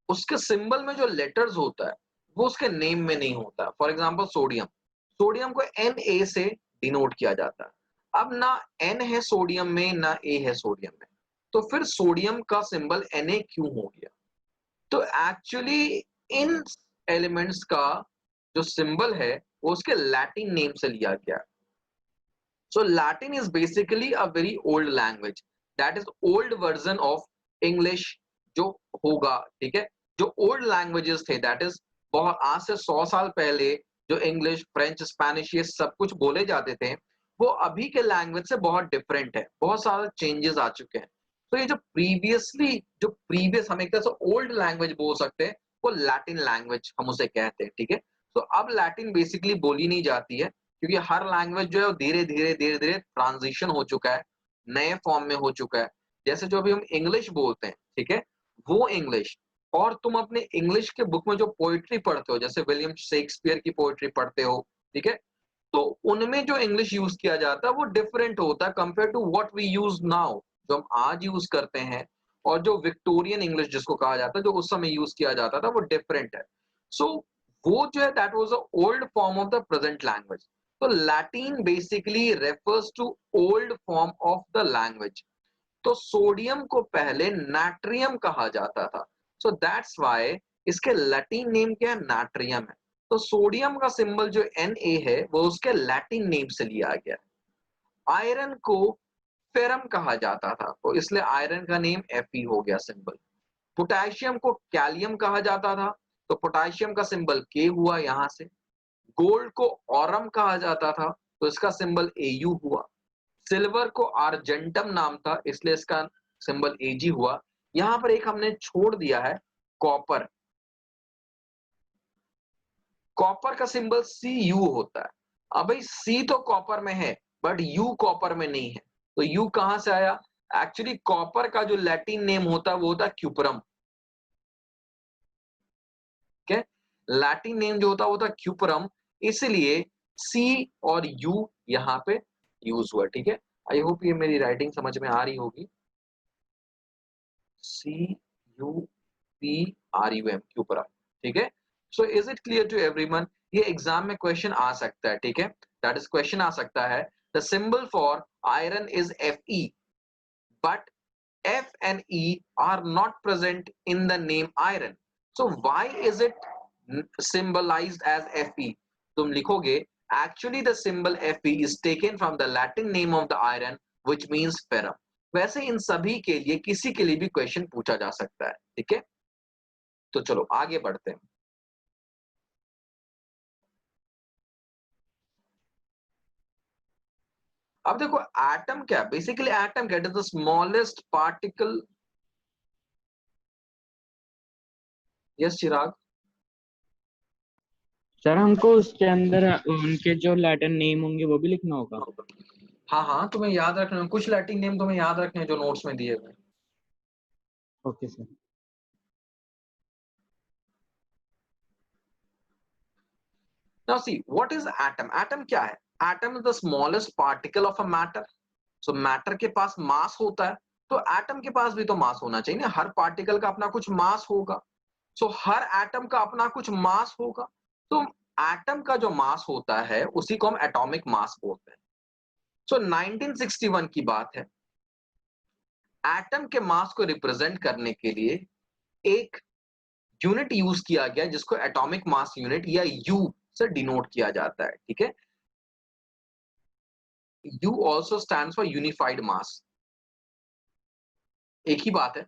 उसके सिंबल में जो लेटर्स होता है वो उसके नेम में नहीं होता। फॉर एग्जांपल सोडियम, सोडियम को Na से डिनोट किया जाता है। अब ना N है सोडियम में ना A है सोडियम में, तो फिर सोडियम का सिंबल Na क्यों हो गया। तो एक्चुअली इन एलिमेंट्स का जो सिंबल है वो उसके लैटिन नेम से लिया गया है। So Latin is basically a very old language. That is old version of English जो होगा, ठीक है। जो ओल्ड लैंग्वेजेस थे दैट इज बहुत आज से 100 साल पहले जो इंग्लिश, फ्रेंच, स्पेनिश ये सब कुछ बोले जाते थे वो अभी के लैंग्वेज से बहुत डिफरेंट है, बहुत सारे चेंजेस आ चुके हैं। तो ये जो प्रीवियस हम एक तरह से ओल्ड लैंग्वेज बोल सकते हैं वो लैटिन लैंग्वेज हम उसे कहते हैं, ठीक है। तो अब लैटिन बेसिकली बोली नहीं जाती है क्योंकि हर लैंग्वेज जो है धीरे धीरे ट्रांजिशन हो चुका है, नए फॉर्म में हो चुका है। जैसे जो अभी हम इंग्लिश बोलते हैं, ठीक है, वो इंग्लिश और तुम अपने इंग्लिश के बुक में जो पोइट्री पढ़ते हो जैसे विलियम शेक्सपियर की पोइट्री पढ़ते हो, ठीक है, तो उनमें जो इंग्लिश यूज किया जाता है वो डिफरेंट होता है compare to what we use now, जो हम आज यूज करते हैं। और जो विक्टोरियन इंग्लिश जिसको कहा जाता है जो उस समय यूज किया जाता था वो डिफरेंट है। सो वो जो है that was a old form of the present language. तो Latin basically refers to old form of the language. तो सोडियम को पहले नाट्रियम कहा जाता था, सो दैट्स व्हाई इसके लैटिन नेम क्या है, नाट्रियम है। तो सोडियम का सिंबल जो Na है वो उसके लैटिन नेम से लिया गया। आयरन को फेरम कहा जाता था तो इसलिए आयरन का नेम Fe हो गया सिंबल। पोटेशियम को कैलियम कहा जाता था तो पोटेशियम का सिंबल K हुआ यहां से। गोल्ड को ऑरम कहा जाता था तो इसका सिंबल Au हुआ। सिल्वर को आर्जेंटम नाम था इसलिए इसका सिंबल Ag हुआ। यहां पर एक हमने छोड़ दिया है कॉपर, कॉपर का सिंबल Cu होता है। अब भाई C तो कॉपर में है बट U कॉपर में नहीं है, तो U कहां से आया। एक्चुअली कॉपर का जो लैटिन नेम होता है वो होता है क्यूपरम, ठीक है। लैटिन नेम जो होता है वो होता है क्यूपरम, इसलिए C और U यहां पे यूज हुआ, ठीक है। आई होप ये मेरी राइटिंग समझ में आ रही होगी। CUPRUM क्यूपरम, ठीक है। So is it clear to everyone. ये एग्जाम में क्वेश्चन आ सकता है, ठीक है, दैट इज क्वेश्चन आ सकता है। The symbol for iron is Fe but F and E are not present in the name iron. So why is it symbolized as Fe? तुम लिखोगे actually the symbol Fe is taken from the Latin name of the iron which means ferrum. वैसे इन सभी के लिए किसी के लिए भी क्वेश्चन पूछा जा सकता है, ठीक है। तो चलो आगे बढ़ते हैं। अब देखो एटम क्या, बेसिकली एटम क्या, it is the smallest particle yes Chirag. Sir हमको उसके अंदर उनके जो लैटिन नेम होंगे वो भी लिखना होगा? हाँ हाँ, तुम्हें याद रखना, कुछ लैटिन नेम तुम्हें याद रखने हैं जो नोट्स में दिए हुए। Okay sir. Now see, what is atom? Atom क्या है? Atom is the smallest particle of a matter. So matter के पास मास होता है, तो एटम के पास भी तो मास होना चाहिए ना, हर पार्टिकल का अपना कुछ मास होगा। सो हर एटम का अपना कुछ मास होगा। तो एटम का जो मास होता है उसी को हम एटॉमिक मास बोलते हैं। सो 1961 की बात है, एटम के मास को रिप्रेजेंट करने के लिए एक यूनिट यूज किया गया जिसको एटॉमिक मास यूनिट या यू से डिनोट किया जाता है। ठीक है, U also stands for unified mass। एक ही बात है,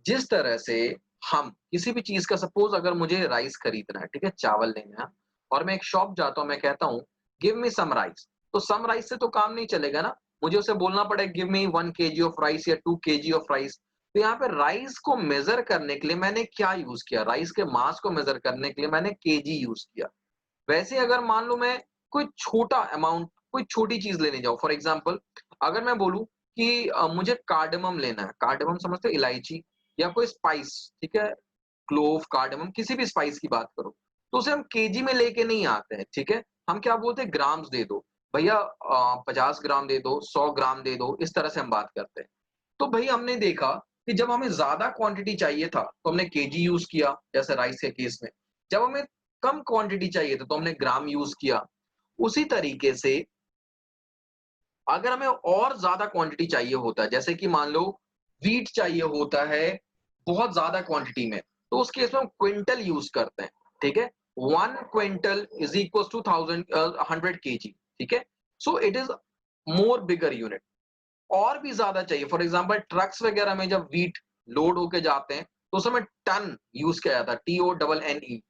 जिस तरह से हम किसी भी चीज का, सपोज अगर मुझे राइस खरीदना है, ठीक है, चावल लेना है, और मैं एक शॉप जाता हूं, मैं कहता हूं गिव मी सम राइस, तो सम राइस से तो काम नहीं चलेगा ना, मुझे उसे बोलना पड़ेगा give me 1 kg of rice या 2 kg ऑफ राइस। तो यहाँ पे राइस को मेजर करने के लिए मैंने क्या यूज किया, राइस के मास को मेजर करने के लिए मैंने केजी यूज किया। वैसे अगर मान लो मैं कोई छोटा अमाउंट, कोई छोटी चीज लेने जाऊं, फॉर एग्जांपल अगर मैं बोलूं कि मुझे कार्डमम लेना है, कार्डमम समझते हो, इलायची या कोई स्पाइस, ठीक है, क्लोव, कार्डमम, किसी भी स्पाइस की बात करो, तो उसे हम केजी में लेके नहीं आते हैं। ठीक है, हम क्या बोलते हैं, ग्राम्स दे दो भैया, 50 ग्राम दे दो, 100 ग्राम दे दो, इस तरह से हम बात करते हैं। तो भाई हमने देखा कि जब हमें ज्यादा क्वांटिटी चाहिए था तो हमने केजी यूज किया, जैसे राइस के केस में। जब हमें कम क्वांटिटी चाहिए था तो हमने ग्राम यूज किया। उसी तरीके से अगर हमें और ज्यादा क्वांटिटी चाहिए होता है, जैसे कि मान लो व्हीट चाहिए होता है बहुत ज्यादा क्वांटिटी में, तो उस केस में हम क्विंटल यूज करते हैं। ठीक है, 1 quintal is equal to 100 KG. ठीक है, so it is more bigger unit. और भी ज्यादा चाहिए, फॉर एग्जांपल ट्रक्स वगैरह में जब व्हीट लोड होके जाते हैं तो उस समय टन यूज किया जाता है, TONNE।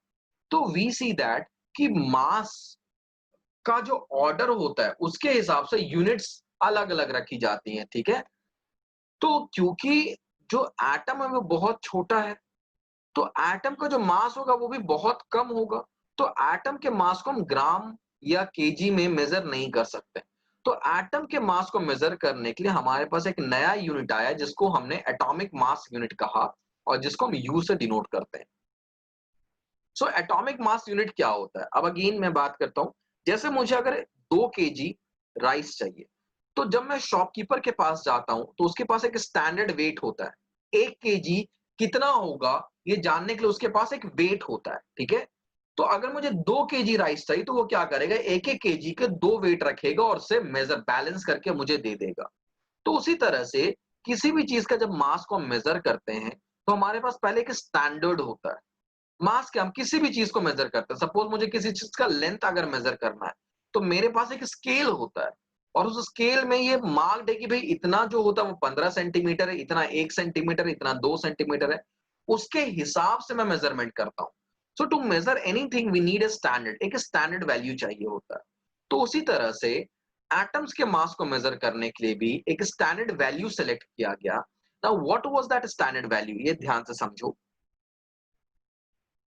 तो वी सी दैट कि मास का जो ऑर्डर होता है उसके हिसाब से यूनिट्स अलग अलग रखी जाती हैं। ठीक है, तो क्योंकि जो एटम है वो बहुत छोटा है, तो एटम का जो मास होगा वो भी बहुत कम होगा, तो एटम के मास को हम ग्राम या केजी में मेजर नहीं कर सकते। तो एटम के मास को मेजर करने के लिए हमारे पास एक नया यूनिट आया जिसको हमने एटॉमिक मास यूनिट कहा, और जिसको हम यू से डिनोट करते हैं। सो एटॉमिक मास यूनिट क्या होता है, अब अगेन मैं बात करता हूं, जैसे मुझे अगर 2 kg राइस चाहिए, तो जब मैं शॉपकीपर के पास जाता हूं तो उसके पास एक स्टैंडर्ड वेट होता है। 1 kg कितना होगा ये जानने के लिए उसके पास एक वेट होता है। ठीक है, तो अगर मुझे 2 kg राइस चाहिए तो वो क्या करेगा, एक एक केजी के 2 वेट रखेगा और उससे मेजर बैलेंस करके मुझे दे देगा। तो उसी तरह से किसी भी चीज का जब मास को हम मेजर करते हैं तो हमारे पास पहले एक स्टैंडर्ड होता है। मास क्या, हम किसी भी चीज को मेजर करते हैं, सपोज मुझे किसी चीज का लेंथ अगर मेजर करना है तो मेरे पास एक स्केल होता है, और उस स्केल में ये मार्क्ड है कि भाई इतना जो होता है वो 15 सेंटीमीटर है, इतना 1 सेंटीमीटर, इतना 2 सेंटीमीटर है, उसके हिसाब से मैं मेजरमेंट करता हूं। So to measure anything we need a standard, एक स्टैंडर्ड वैल्यू चाहिए होता है। तो उसी तरह से एटम्स के मास को मेजर करने के लिए भी एक स्टैंडर्ड वैल्यू सेलेक्ट किया गया। Now what was that standard value, ये ध्यान से समझो।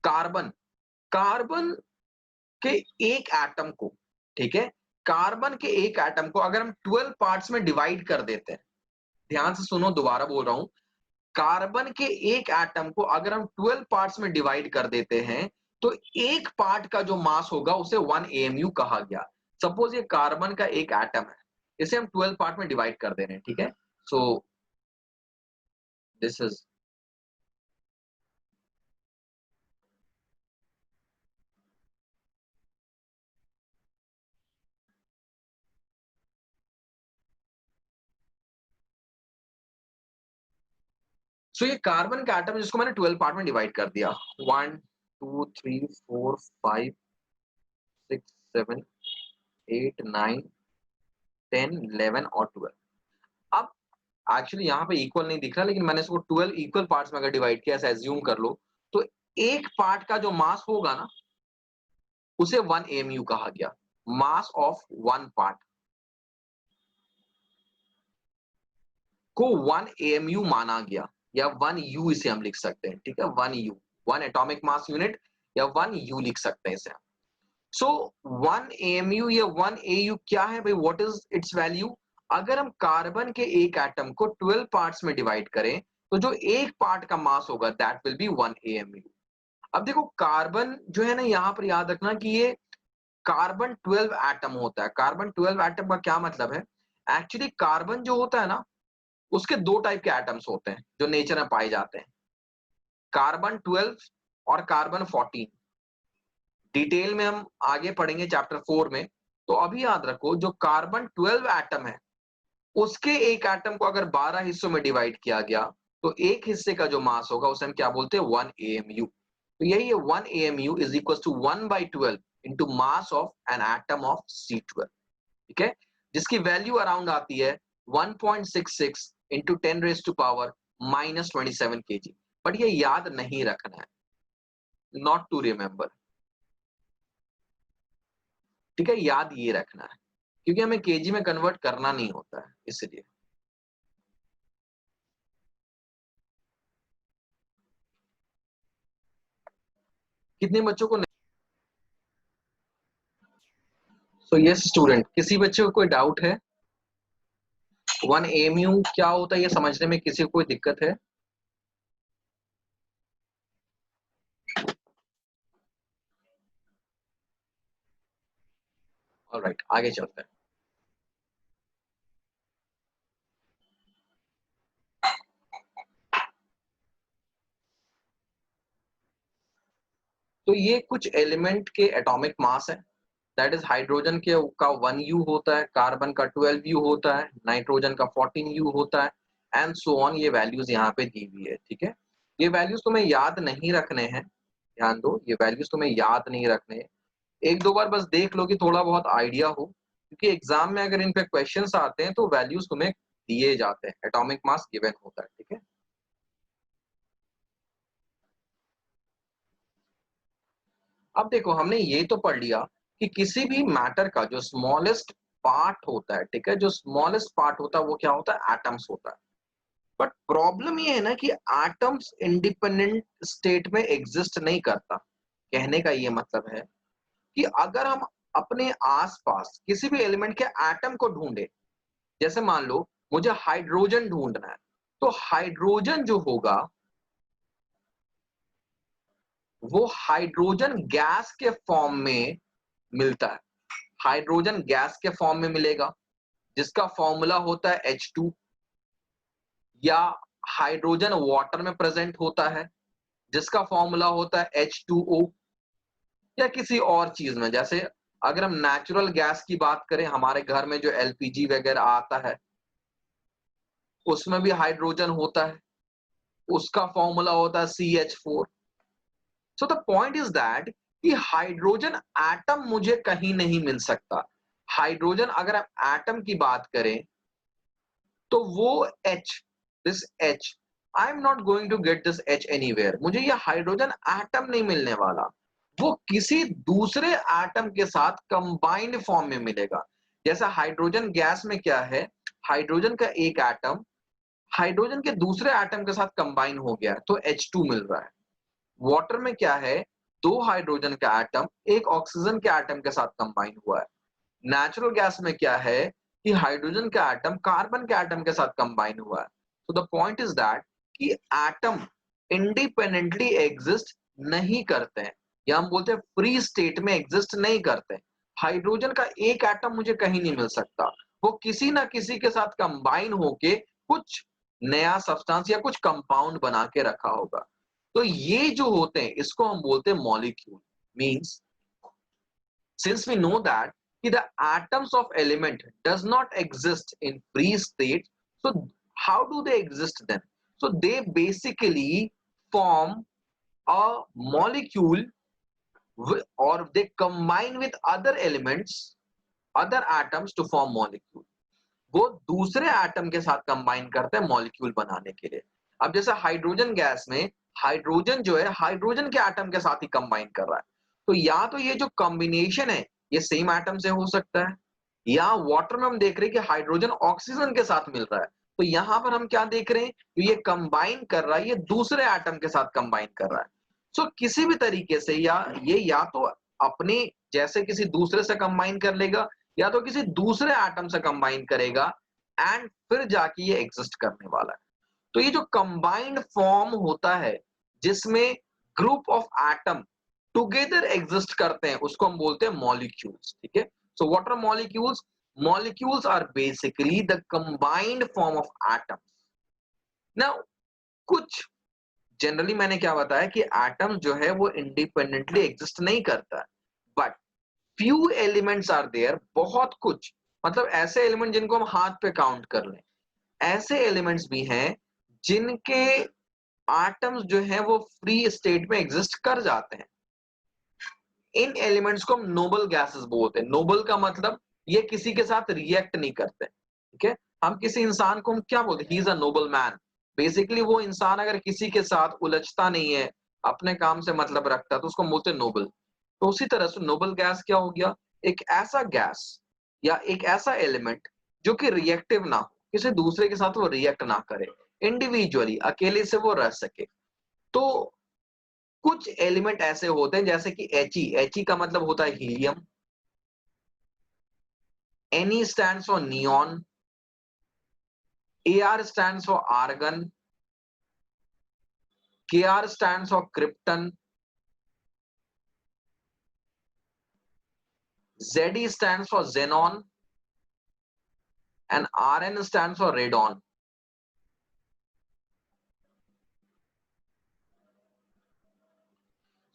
कार्बन, कार्बन के एक एटम को, ठीक है, कार्बन के एक एटम को अगर हम 12 पार्ट्स में डिवाइड कर देते हैं, ध्यान से सुनो, दोबारा बोल रहा हूं, कार्बन के एक एटम को अगर हम 12 पार्ट्स में डिवाइड कर देते हैं तो एक पार्ट का जो मास होगा उसे 1 AMU कहा गया। सपोज ये कार्बन का एक एटम है, इसे हम 12 पार्ट में डिवाइड कर दे रहे हैं। ठीक है, सो दिस इज, सो ये कार्बन का एटम जिसको मैंने 12 पार्ट में डिवाइड कर दिया, 1 2 3 4 5 6 7 8 9 10 11 और 12। अब एक्चुअली यहाँ पे इक्वल नहीं दिख रहा, लेकिन मैंने इसको 12 इक्वल पार्ट्स में अगर डिवाइड किया, ऐसा एज्यूम कर लो, तो एक पार्ट का जो मास होगा ना उसे 1 AMU कहा गया, मास ऑफ 1 पार्ट को 1 AMU माना गया। या 1U इसे हम लिख सकते हैं, ठीक है, 1U, 1 एटॉमिक मास यूनिट या 1U लिख सकते हैं इसे। सो 1 AMU या 1 AU क्या है भाई, व्हाट इज इट्स वैल्यू? अगर हम कार्बन के एक एटम को 12 पार्ट्स में डिवाइड करें तो जो एक पार्ट का मास होगा दैट विल बी 1 AMU। अब देखो कार्बन जो है ना, यहां पर याद रखना कि ये कार्बन 12 एटम होता है। कार्बन 12 एटम का क्या मतलब है? एक्चुअली कार्बन जो होता है ना, उसके दो टाइप के एटम्स होते हैं जो नेचर में पाए जाते हैं, कार्बन 12 और कार्बन 14। डिटेल में हम आगे पढ़ेंगे चैप्टर 4 में। तो अभी याद रखो जो कार्बन 12 एटम है उसके एक एटम को अगर 12 हिस्सों में डिवाइड किया गया तो एक हिस्से का जो मास होगा उसे हम क्या बोलते हैं, 1 AMU। तो यही है 1 AMU is equal to 1/12 into mass of an atom of C12, ठीक है, जिसकी वैल्यू अराउंड आती है 1.66 इंटू 10⁻⁻27 kg। बट ये याद नहीं रखना है, नॉट टू रिमेंबर, ठीक है, याद ये रखना है क्योंकि हमें केजी में कन्वर्ट करना नहीं होता है इसलिए। कितने बच्चों को सो यस स्टूडेंट, किसी बच्चे को कोई डाउट है? 1 AMU क्या होता है ये समझने में किसी को कोई दिक्कत है? ऑलराइट, आगे चलते हैं। तो ये कुछ एलिमेंट के एटॉमिक मास है, दैट इज हाइड्रोजन के का 1U होता है, कार्बन का 12U होता है, नाइट्रोजन का 14U होता है एंड सो ऑन। ये वैल्यूज यहाँ पे दी हुई है, ठीक है। ये वैल्यूज तुम्हें याद नहीं रखने हैं, ध्यान दो, ये वैल्यूज तुम्हें याद नहीं रखने हैं। एक दो बार बस देख लो कि थोड़ा बहुत आइडिया हो, क्योंकि एग्जाम में अगर इन पे क्वेश्चंस आते हैं तो वैल्यूज तुम्हें दिए जाते हैं, एटॉमिक मास गिवन होता है, ठीक है। अब देखो हमने ये तो पढ़ लिया कि किसी भी मैटर का जो स्मॉलेस्ट पार्ट होता है, ठीक है, जो स्मॉलेस्ट पार्ट होता है वो क्या होता है, एटम्स होता है। बट प्रॉब्लम ये है ना कि एटम्स इंडिपेंडेंट स्टेट में एग्जिस्ट नहीं करता। कहने का ये मतलब है कि अगर हम अपने आसपास किसी भी एलिमेंट के एटम को ढूंढे, जैसे मान लो मुझे हाइड्रोजन ढूंढना है, तो हाइड्रोजन जो होगा वो हाइड्रोजन गैस के फॉर्म में मिलता है, हाइड्रोजन गैस के फॉर्म में मिलेगा जिसका फॉर्मूला होता है H2, या हाइड्रोजन वाटर में प्रेजेंट होता है जिसका फॉर्मूला होता है H2O, या किसी और चीज में, जैसे अगर हम नेचुरल गैस की बात करें, हमारे घर में जो LPG वगैरह आता है उसमें भी हाइड्रोजन होता है, उसका फॉर्मूला होता है CH4। So the point is that कि हाइड्रोजन एटम मुझे कहीं नहीं मिल सकता। हाइड्रोजन अगर हम एटम की बात करें तो वो this H, I am not going to get this H anywhere. मुझे ये हाइड्रोजन एटम नहीं मिलने वाला, वो किसी दूसरे एटम के साथ कंबाइंड फॉर्म में मिलेगा। जैसा हाइड्रोजन गैस में क्या है, हाइड्रोजन का एक एटम हाइड्रोजन के दूसरे एटम के साथ कंबाइन हो गया तो H2 मिल रहा है। वाटर में क्या है, दो हाइड्रोजन का एटम एक ऑक्सीजन के एटम के साथ कंबाइन हुआ है। नेचुरल गैस में क्या है कि हाइड्रोजन का एटम कार्बन के एटम के साथ कंबाइन हुआ है। तो द पॉइंट इज दैट कि एटम इंडिपेंडेंटली एग्जिस्ट नहीं करते हैं, या हम बोलते हैं फ्री स्टेट में एग्जिस्ट नहीं करते हैं। हाइड्रोजन का एक एटम मुझे कहीं नहीं मिल सकता, वो किसी ना किसी के साथ कंबाइन होके कुछ नया सब्सटेंस या कुछ कंपाउंड बना के रखा होगा। तो ये जो होते हैं इसको हम बोलते हैं molecule. Means since we know that the atoms of element does not exist in free state, so how do they exist then? So they basically form a molecule or they combine with other elements, other atoms to form molecule. वो दूसरे atom के साथ combine करते हैं molecule बनाने के लिए। अब जैसे हाइड्रोजन गैस में हाइड्रोजन जो है हाइड्रोजन के एटम के साथ ही कंबाइन कर रहा है, तो या तो ये जो कॉम्बिनेशन है ये सेम एटम से हो सकता है, या वाटर में हम देख रहे हैं कि हाइड्रोजन ऑक्सीजन के साथ मिल रहा है, तो यहां पर हम क्या देख रहे हैं, ये कंबाइन कर रहा है, ये दूसरे एटम के साथ कंबाइन कर रहा है। सो किसी भी तरीके से या तो अपने जैसे किसी दूसरे से कंबाइन कर लेगा, या तो किसी दूसरे एटम से कंबाइन करेगा, एंड फिर जाके ये एग्जिस्ट करने वाला है। तो ये जो कंबाइंड फॉर्म होता है जिसमें group of atom together exist करते हैं, उसको हम बोलते हैं मॉलिक्यूल्स। ठीक है, so what are molecules? Molecules are basically the combined form of atoms. Now कुछ जनरली मैंने क्या बताया कि एटम जो है वो इंडिपेंडेंटली एग्जिस्ट नहीं करता, but few elements are there, बहुत कुछ, मतलब ऐसे एलिमेंट जिनको हम हाथ पे काउंट कर लें, ऐसे एलिमेंट्स भी हैं जिनके एटम्स जो हैं वो फ्री स्टेट में एग्जिस्ट कर जाते हैं। इन एलिमेंट्स को हम नोबल गैसेस बोलते हैं। नोबल का मतलब ये किसी के साथ रिएक्ट नहीं करते। ठीक है, हम किसी इंसान को हम क्या बोलते हैं? He is a noble man. Basically वो इंसान अगर किसी के साथ उलझता नहीं है, अपने काम से मतलब रखता है, तो उसको बोलते हैं नोबल। तो उसी तरह से नोबल गैस क्या हो गया? एक ऐसा गैस या एक ऐसा एलिमेंट जो कि रिएक्टिव ना हो, किसी दूसरे के साथ वो रिएक्ट ना करे, इंडिविजुअली अकेले से वो रह सके। तो कुछ एलिमेंट ऐसे होते हैं जैसे कि He का मतलब होता है helium, Ne stands for neon, Ar stands for argon, Kr stands for krypton, Ze stands for xenon, and Rn stands for radon.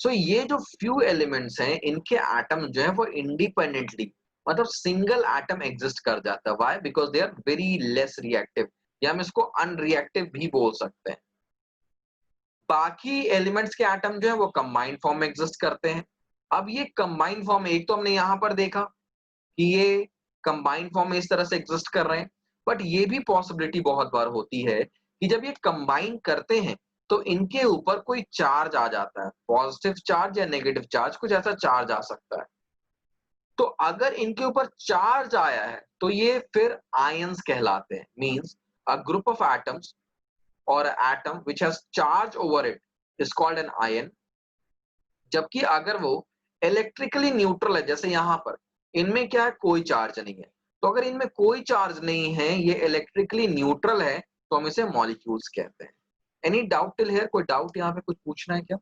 सो ये जो फ्यू एलिमेंट्स हैं, इनके एटम जो है वो इंडिपेंडेंटली, मतलब सिंगल एटम एग्जिस्ट कर जाता है। Why? Because they are very less reactive, या हम इसको अनरिएक्टिव भी बोल सकते हैं। बाकी एलिमेंट्स के एटम जो है वो कंबाइंड फॉर्म में एग्जिस्ट करते हैं। अब ये कंबाइंड फॉर्म, एक तो हमने यहां पर देखा कि ये कंबाइंड फॉर्म में इस तरह से एग्जिस्ट कर रहे हैं, बट ये भी पॉसिबिलिटी बहुत बार होती है कि जब ये कंबाइन करते हैं तो इनके ऊपर कोई चार्ज आ जाता है, पॉजिटिव चार्ज या नेगेटिव चार्ज, कुछ ऐसा चार्ज आ सकता है। तो अगर इनके ऊपर चार्ज आया है तो ये फिर आयंस कहलाते हैं। Means a group of atoms और atom which has charge over it is called an ion. जबकि अगर वो इलेक्ट्रिकली न्यूट्रल है, जैसे यहां पर इनमें क्या है, कोई चार्ज नहीं है, तो अगर इनमें कोई चार्ज नहीं है, ये इलेक्ट्रिकली न्यूट्रल है, तो हम इसे मॉलिक्यूल्स कहते हैं। Any doubt till here? कोई डाउट यहाँ पे, कुछ पूछना है क्या?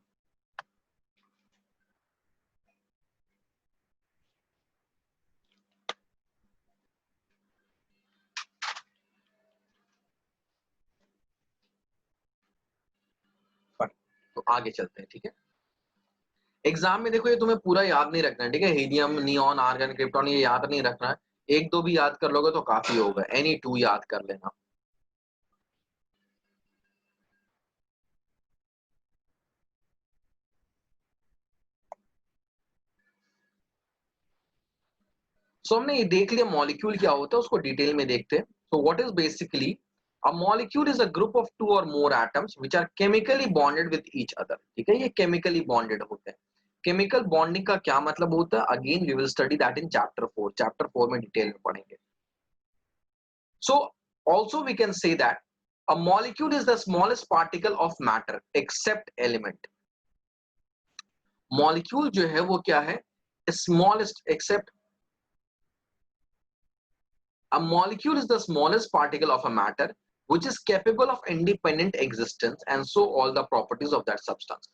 तो आगे चलते हैं। ठीक है, एग्जाम में देखो ये तुम्हें पूरा याद नहीं रखना है। ठीक है, हीलियम, नियॉन, आर्गन, क्रिप्टॉन ये याद नहीं रखना है। एक दो भी याद कर लोगे तो काफी होगा। एनी टू याद कर लेना। सो हमने ये देख लिया मॉलिक्यूल क्या होता है, उसको डिटेल में देखते हैं। So what is basically a molecule? Is a group of two और more atoms which are chemically bonded with each other. ठीक है, ये केमिकली बॉन्डेड होते हैं। केमिकल बॉन्डिंग का क्या मतलब होता है? Again we will study that in chapter 4। Chapter 4 में डिटेल में पढ़ेंगे। सो also we can say that a molecule is the smallest particle of matter except element. Molecule जो है वो क्या है? Smallest except, a molecule is the smallest particle of a matter which is capable of independent existence and so all the properties of that substance.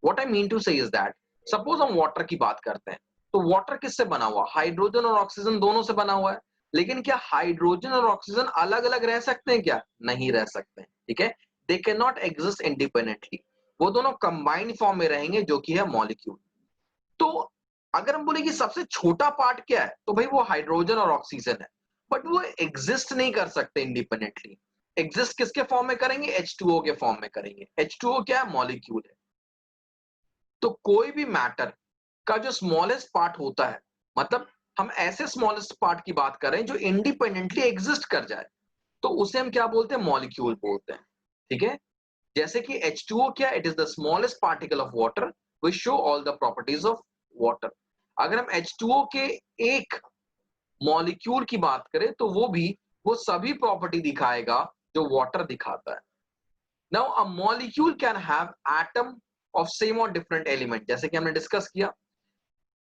What I mean to say is that suppose हम water की बात करते हैं, तो water किससे बना हुआ? Hydrogen और ऑक्सीजन दोनों से बना हुआ है। लेकिन क्या हाइड्रोजन और ऑक्सीजन अलग अलग रह सकते हैं क्या? नहीं रह सकते हैं। ठीक है, दे कैन नॉट एग्जिस्ट इंडिपेंडेंटली, वो दोनों कंबाइंड फॉर्म में रहेंगे, जो कि है मॉलिक्यूल। तो अगर हम बोले कि सबसे छोटा पार्ट क्या है, तो भाई वो हाइड्रोजन और ऑक्सीजन है, बट वो एग्जिस्ट नहीं कर सकते इंडिपेंडेंटली। एग्जिस्ट किसके फॉर्म में करेंगे? H2O के फॉर्म में करेंगे। H2O क्या है? मॉलिक्यूल है। तो कोई भी मैटर का जो स्मॉलेस्ट पार्ट होता है, मतलब हम ऐसे स्मॉलेस्ट पार्ट की बात कर रहे हैं जो इंडिपेंडेंटली एग्जिस्ट कर जाए, तो उसे हम क्या बोलते हैं? मॉलिक्यूल बोलते हैं। ठीक है, जैसे कि H2O क्या? It is the smallest particle of water which show all the properties of water. अगर हम H2O के एक मॉलिक्यूल की बात करें तो वो सभी प्रॉपर्टी दिखाएगा जो वाटर दिखाता है। Now a molecule can have atom of same और डिफरेंट एलिमेंट, जैसे कि हमने डिस्कस किया,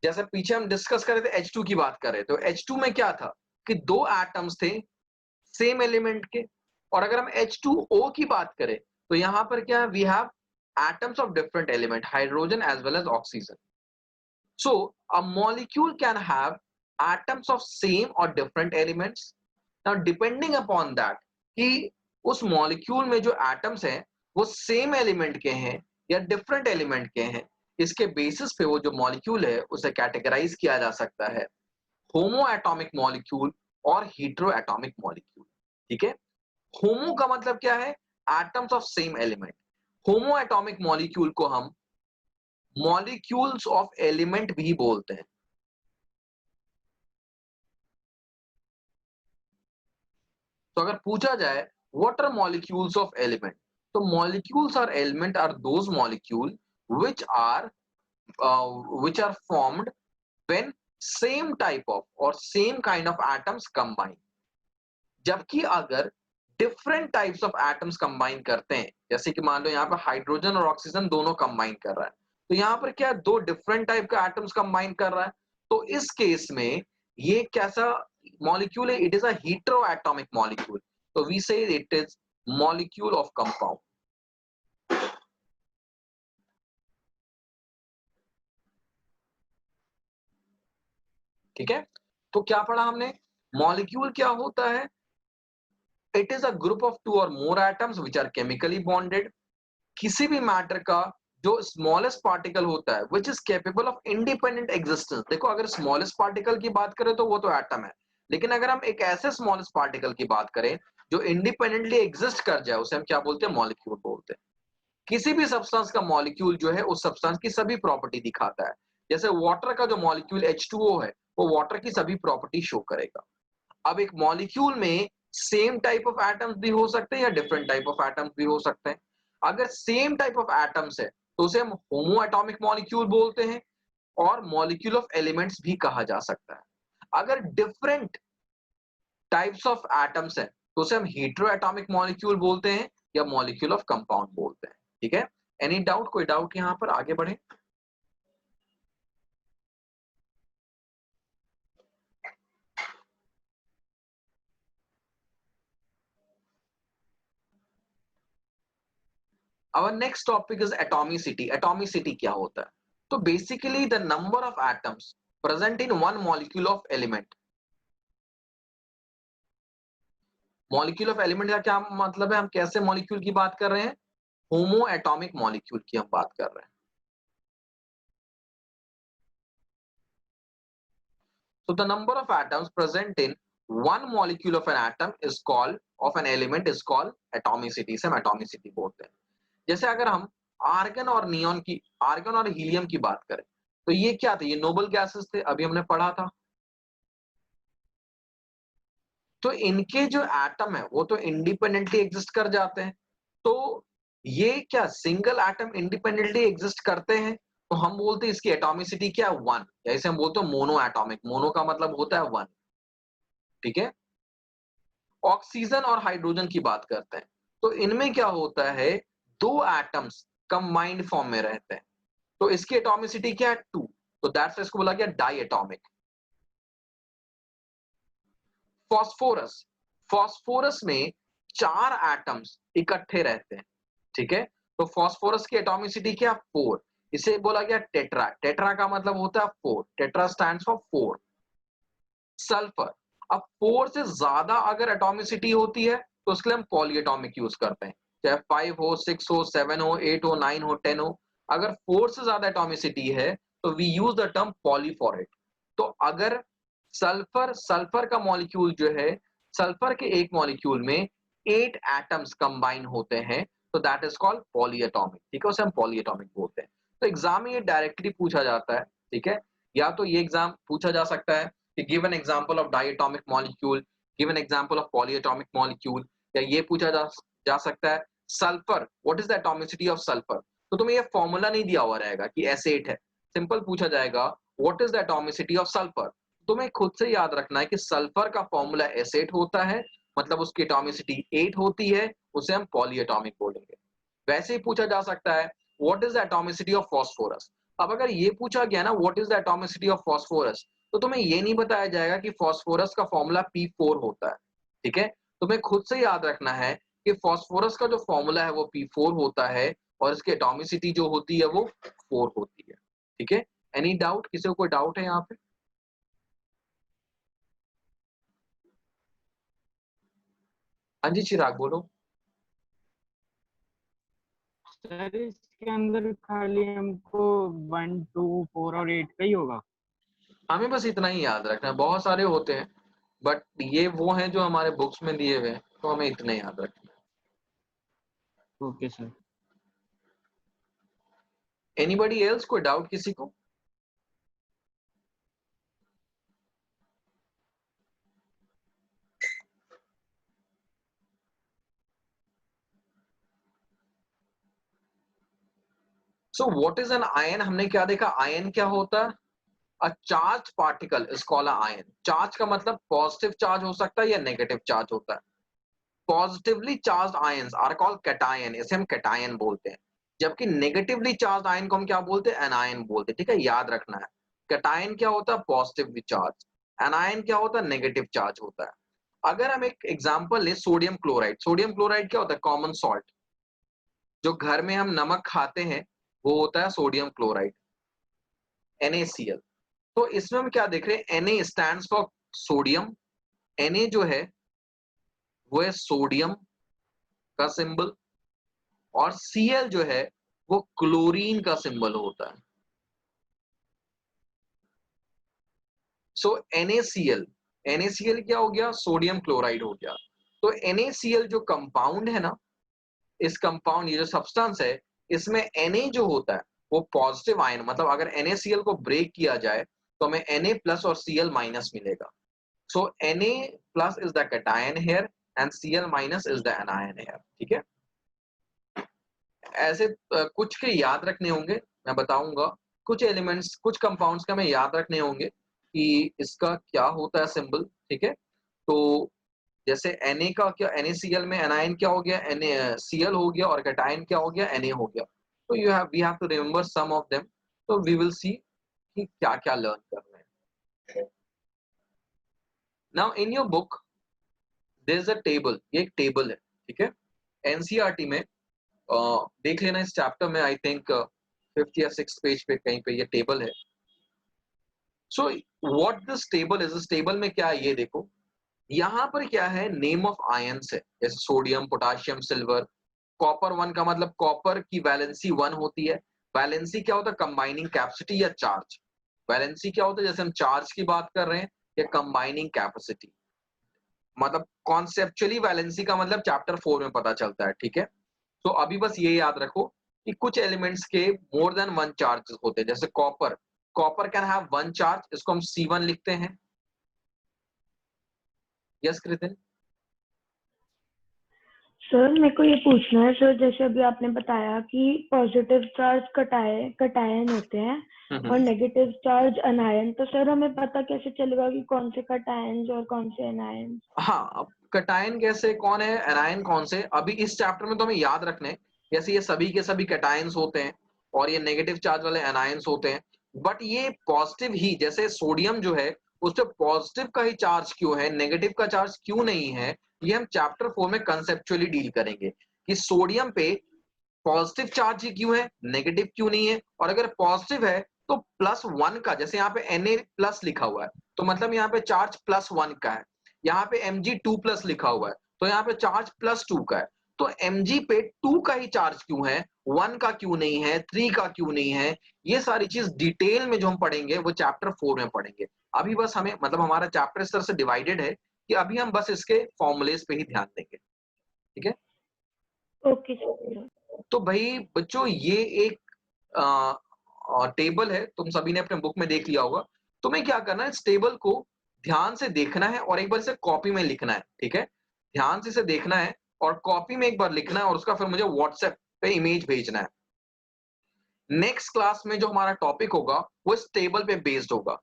जैसे पीछे हम डिस्कस कर रहे थे H2 की बात कर रहे थे, तो H2 में क्या था कि 2 एटम्स थे सेम एलिमेंट के, और अगर हम H2O की बात करें तो यहां पर क्या है, we have atoms of different element, hydrogen as well as oxygen. So a molecule can have atoms of same और different elements. Now depending upon that कि उस मॉलिक्यूल में जो एटम्स हैं वो सेम एलिमेंट के हैं या डिफरेंट एलिमेंट के हैं, इसके बेसिस पे वो जो मॉलिक्यूल है उसे कैटेगराइज किया जा सकता है होमो एटॉमिक मॉलिक्यूल और हीट्रो एटॉमिक मॉलिक्यूल। ठीक है, होमो का मतलब क्या है, atoms of same element. Homo atomic molecule को हम मॉलिक्यूल्स ऑफ एलिमेंट भी बोलते हैं। तो अगर पूछा जाए what are molecules of element, तो molecules are element are those molecule which are formed when same type of or same kind of atoms combine। जबकि अगर different types of atoms combine करते हैं, जैसे कि मान लो यहाँ पे हाइड्रोजन और ऑक्सीजन दोनों कंबाइन कर रहा है, तो यहाँ पर क्या दो डिफरेंट टाइप का एटम्स कंबाइन कर रहा है, तो इस केस में ये कैसा मॉलिक्यूल है, it is a hetero atomic molecule. तो वी से it is molecule of compound. ठीक है, तो क्या पढ़ा हमने, मॉलिक्यूल क्या होता है, it is a group of 2 और more atoms which are chemically bonded. किसी भी मैटर का जो स्मॉलेस्ट पार्टिकल होता है which is capable of independent existence. देखो अगर स्मॉलेस्ट पार्टिकल की बात करें तो वो तो एटम है, लेकिन अगर हम एक ऐसे स्मॉलेस्ट पार्टिकल की बात करें जो इंडिपेंडेंटली एग्जिस्ट कर जाए, उसे हम क्या बोलते हैं, मॉलिक्यूल बोलते हैं। किसी भी सब्सटेंस का मॉलिक्यूल जो है उस सब्सटेंस की सभी प्रॉपर्टी दिखाता है। जैसे वाटर का जो मॉलिक्यूल H2O है वो वाटर की सभी प्रॉपर्टी शो करेगा। अब एक मॉलिक्यूल में सेम टाइप ऑफ एटम्स भी हो सकते हैं या डिफरेंट टाइप ऑफ एटम्स भी हो सकते हैं। अगर सेम टाइप ऑफ एटम्स है तो उसे हम होमो एटॉमिक मॉलिक्यूल बोलते हैं और मॉलिक्यूल ऑफ एलिमेंट्स भी कहा जा सकता है। अगर डिफरेंट टाइप्स ऑफ एटम्स है तो उसे हम हीट्रो एटॉमिक मॉलिक्यूल बोलते हैं या मॉलिक्यूल ऑफ कंपाउंड बोलते हैं। ठीक है, एनी डाउट, कोई डाउट यहां पर, आगे बढ़े। Our next topic is atomicity। Atomicity क्या होता है, तो basically the number of atoms present in one molecule of element। molecule of element का क्या मतलब है, हम कैसे molecule की बात कर रहे हैं, होमो एटॉमिक मॉलिक्यूल की हम बात कर रहे हैं। So the number of atoms present in one molecule of an atom is called of an element is called atomicity। इसे हम atomicity बोलते हैं। जैसे अगर हम आर्गन और नियॉन की, आर्गन और हीलियम की बात करें तो ये क्या थे, ये नोबल गैसेस थे, अभी हमने पढ़ा था। तो इनके जो एटम है वो तो इंडिपेंडेंटली एग्जिस्ट कर जाते हैं। तो ये क्या सिंगल एटम इंडिपेंडेंटली एग्जिस्ट करते हैं, तो हम बोलते हैं इसकी एटॉमिसिटी क्या है, 1, या इसे हम बोलते हैं मोनो एटॉमिक। मोनो का मतलब होता है 1। ठीक है, ऑक्सीजन और हाइड्रोजन की बात करते हैं तो इनमें क्या होता है, 2 एटम्स कंबाइंड फॉर्म में रहते हैं, तो इसकी एटॉमिसिटी क्या है, 2। तो दैट्स इसको बोला गया डाई एटॉमिक। फॉस्फोरस, फॉस्फोरस में 4 एटम्स इकट्ठे रहते हैं। ठीक है, तो फॉस्फोरस की एटॉमिसिटी क्या, 4। इसे बोला गया टेट्रा। टेट्रा का मतलब होता है 4, टेट्रा स्टैंड्स फॉर 4। सल्फर, अब 4 से ज्यादा अगर एटॉमिसिटी होती है तो उसके लिए हम पॉलीएटॉमिक यूज करते हैं, चाहे 5 हो, 6 हो, 7 हो, 8 हो, 9 हो, 10 हो। अगर 4 से ज्यादा एटॉमिसिटी है तो we use the term poly for it. तो अगर सल्फर का मॉलिक्यूल जो है, सल्फर के एक मॉलिक्यूल में 8 एटम्स कंबाइन होते हैं तो दैट इज कॉल्ड पॉलीएटॉमिक। ठीक है, उसे हम पॉलीएटॉमिक बोलते हैं। तो एग्जाम में ये डायरेक्टली पूछा जाता है। ठीक है, या तो ये एग्जाम पूछा जा सकता है कि give an example of diatomic molecule, give an example of polyatomic molecule, या ये पूछा जा सकता है sulphur, what is the atomicity of sulphur. तो तुम्हें ये फॉर्मूला नहीं दिया हुआ रहेगा कि S8 है, सिंपल पूछा जाएगा what is the atomicity of sulphur. तुम्हें खुद से याद रखना है कि सल्फर का फॉर्मूला S8 होता है, मतलब उसकी एटॉमिसिटी 8 होती है, उसे हम पॉलीएटॉमिक बोलेंगे। वैसे ही पूछा जा सकता है what is the atomicity of phosphorus. अब अगर ये पूछा गया ना what is the atomicity of phosphorus, तो तुम्हें ये नहीं बताया जाएगा कि फास्फोरस का फॉर्मूला P4 होता है, ठीक है। तुम्हें खुद से याद रखना है कि फास्फोरस का जो फॉर्मूला है वो P4 होता है और इसकी एटॉमिसिटी जो होती है वो 4 होती है, ठीक है। एनी डाउट, किसी को कोई डाउट है यहाँ पे? हाँ जी चिराग बोलो। सर इसके अंदर खाली हमको 1 2 4 और 8 का ही होगा? हमें बस इतना ही याद रखना है, बहुत सारे होते हैं बट ये वो हैं जो हमारे बुक्स में दिए हुए हैं, तो हमें इतने याद रखना है। Okay sir. एनीबॉडी एल्स, कोई डाउट किसी को? सो व्हाट इज एन आयन? हमने क्या देखा, आयन क्या होता है? A charge particle is called a ion. Charge का मतलब पॉजिटिव चार्ज हो सकता है या नेगेटिव चार्ज होता है। Positively charge ions are called cation, इसे हम कैटायन बोलते हैं। जबकि नेगेटिवली चार्ज आयन को हम क्या बोलते हैं? एनायन बोलते हैं, ठीक है, याद रखना है। कैटायन क्या होता है? Positively charge. एनायन क्या होता है? नेगेटिव चार्ज होता है। अगर हम एक एग्जांपल ले, सोडियम क्लोराइड। सोडियम क्लोराइड क्या होता है? Common salt. जो घर में हम नमक खाते हैं वो होता है सोडियम क्लोराइड, NaCl। तो इसमें हम क्या देख रहे हैं? Na stands for sodium. Na जो है वो है सोडियम का सिंबल, और Cl जो है वो क्लोरीन का सिंबल होता है। सो NaCl, NaCl क्या हो गया? सोडियम क्लोराइड हो गया। तो NaCl जो कंपाउंड है ना, इस कंपाउंड, ये जो सब्सटेंस है, इसमें Na जो होता है वो पॉजिटिव आयन, मतलब अगर NaCl को ब्रेक किया जाए तो हमें Na प्लस और Cl माइनस मिलेगा। So Na plus is the cation here and Cl minus is the anion here, ठीक है। ऐसे कुछ के याद रखने होंगे, मैं बताऊंगा। कुछ एलिमेंट्स, कुछ कंपाउंड्स का हमें याद रखने होंगे कि इसका क्या होता है सिंबल, ठीक है। तो जैसे Na का क्या, NaCl में एनायन क्या हो गया? NaCl हो गया, और कैटायन क्या हो गया? Na हो गया। तो we have to remember some of them. तो वी विल सी कि क्या क्या लर्न कर रहे हैं। Now in your book there is a table, ये एक टेबल है, ठीक है। एनसीईआरटी में देख लेना, इस चैप्टर में आई थिंक 5th या 6th पेज पे कहीं पे ये टेबल है। So what this table is, इस टेबल में क्या है ये देखो। यहाँ पर क्या है? नेम ऑफ आयंस है, जैसे सोडियम, पोटाशियम, सिल्वर। कॉपर 1 का मतलब कॉपर की वैलेंसी 1 होती है। वैलेंसी क्या होता है? कंबाइनिंग कैपेसिटी या चार्ज। वैलेंसी क्या होता है? जैसे हम चार्ज की बात कर रहे हैं, या कंबाइनिंग कैपेसिटी। मतलब कॉन्सेप्चुअली वैलेंसी का मतलब चैप्टर 4 में पता चलता है, ठीक है। तो अभी बस ये याद रखो कि कुछ एलिमेंट्स के मोर देन 1 चार्ज होते हैं, जैसे copper. Copper can have 1 charge, इसको हम C1 लिखते हैं। यस कृतिन। सर मेरे को ये पूछना है सर, जैसे अभी आपने बताया कि पॉजिटिव चार्ज कटायन होते हैं और नेगेटिव चार्ज अनायन, तो सर हमें पता कैसे चलेगा कि कौन से कटायन और कौन से अनायन? हाँ, अब कटायन कैसे, कौन है, एनायन कौन से, अभी इस चैप्टर में तो हमें याद रखने, जैसे ये सभी के सभी कटायंस होते हैं और ये नेगेटिव चार्ज वाले एनायंस होते हैं। बट ये पॉजिटिव ही, जैसे सोडियम जो है उस पे पॉजिटिव का ही चार्ज क्यों है, नेगेटिव का चार्ज क्यों नहीं है, ये हम चैप्टर 4 में कंसेप्चुअली डील करेंगे कि सोडियम पे पॉजिटिव चार्ज ही क्यों है, नेगेटिव क्यों नहीं है। और अगर पॉजिटिव है तो +1 का, जैसे यहाँ पे Na प्लस लिखा हुआ है तो मतलब यहाँ पे चार्ज +1 का है। यहाँ पे Mg2+ लिखा हुआ है तो यहाँ पे चार्ज +2 का है। तो Mg पे 2 का ही चार्ज क्यों है, 1 का क्यों नहीं है, 3 का क्यों नहीं है, ये सारी चीज डिटेल में जो हम पढ़ेंगे वो चैप्टर 4 में पढ़ेंगे। अभी बस हमें, मतलब हमारा चैप्टर इस तरह से डिवाइडेड है कि अभी हम बस इसके फॉर्मूलेस पे ही ध्यान देंगे, ठीक है। Okay sir. तो भाई बच्चों ये एक टेबल है, तुम सभी ने अपने बुक में देख लिया होगा। तुम्हें क्या करना है, इस टेबल को ध्यान से देखना है और एक बार इसे कॉपी में लिखना है, ठीक है। ध्यान से इसे देखना है और कॉपी में एक बार लिखना है और उसका फिर मुझे व्हाट्सएप पे इमेज भेजना है। नेक्स्ट क्लास में जो हमारा टॉपिक होगा वो इस टेबल पे बेस्ड होगा।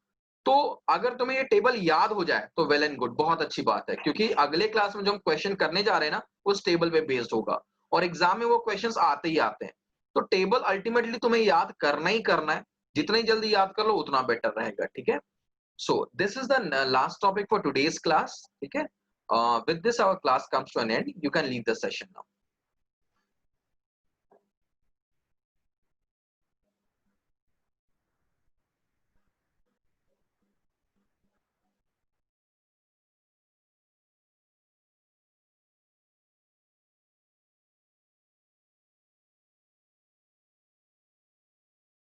तो अगर तुम्हें ये टेबल याद हो जाए तो वेल एंड गुड, बहुत अच्छी बात है, क्योंकि अगले क्लास में जो हम क्वेश्चन करने जा रहे हैं ना उस टेबल पे बेस्ड होगा और एग्जाम में वो क्वेश्चंस आते ही आते हैं। तो टेबल अल्टीमेटली तुम्हें याद करना ही करना है, जितनी जल्दी याद कर लो उतना बेटर रहेगा, ठीक है। So this is the last topic for today's class, ठीक है। With this our class comes to an end, you can leave the session now.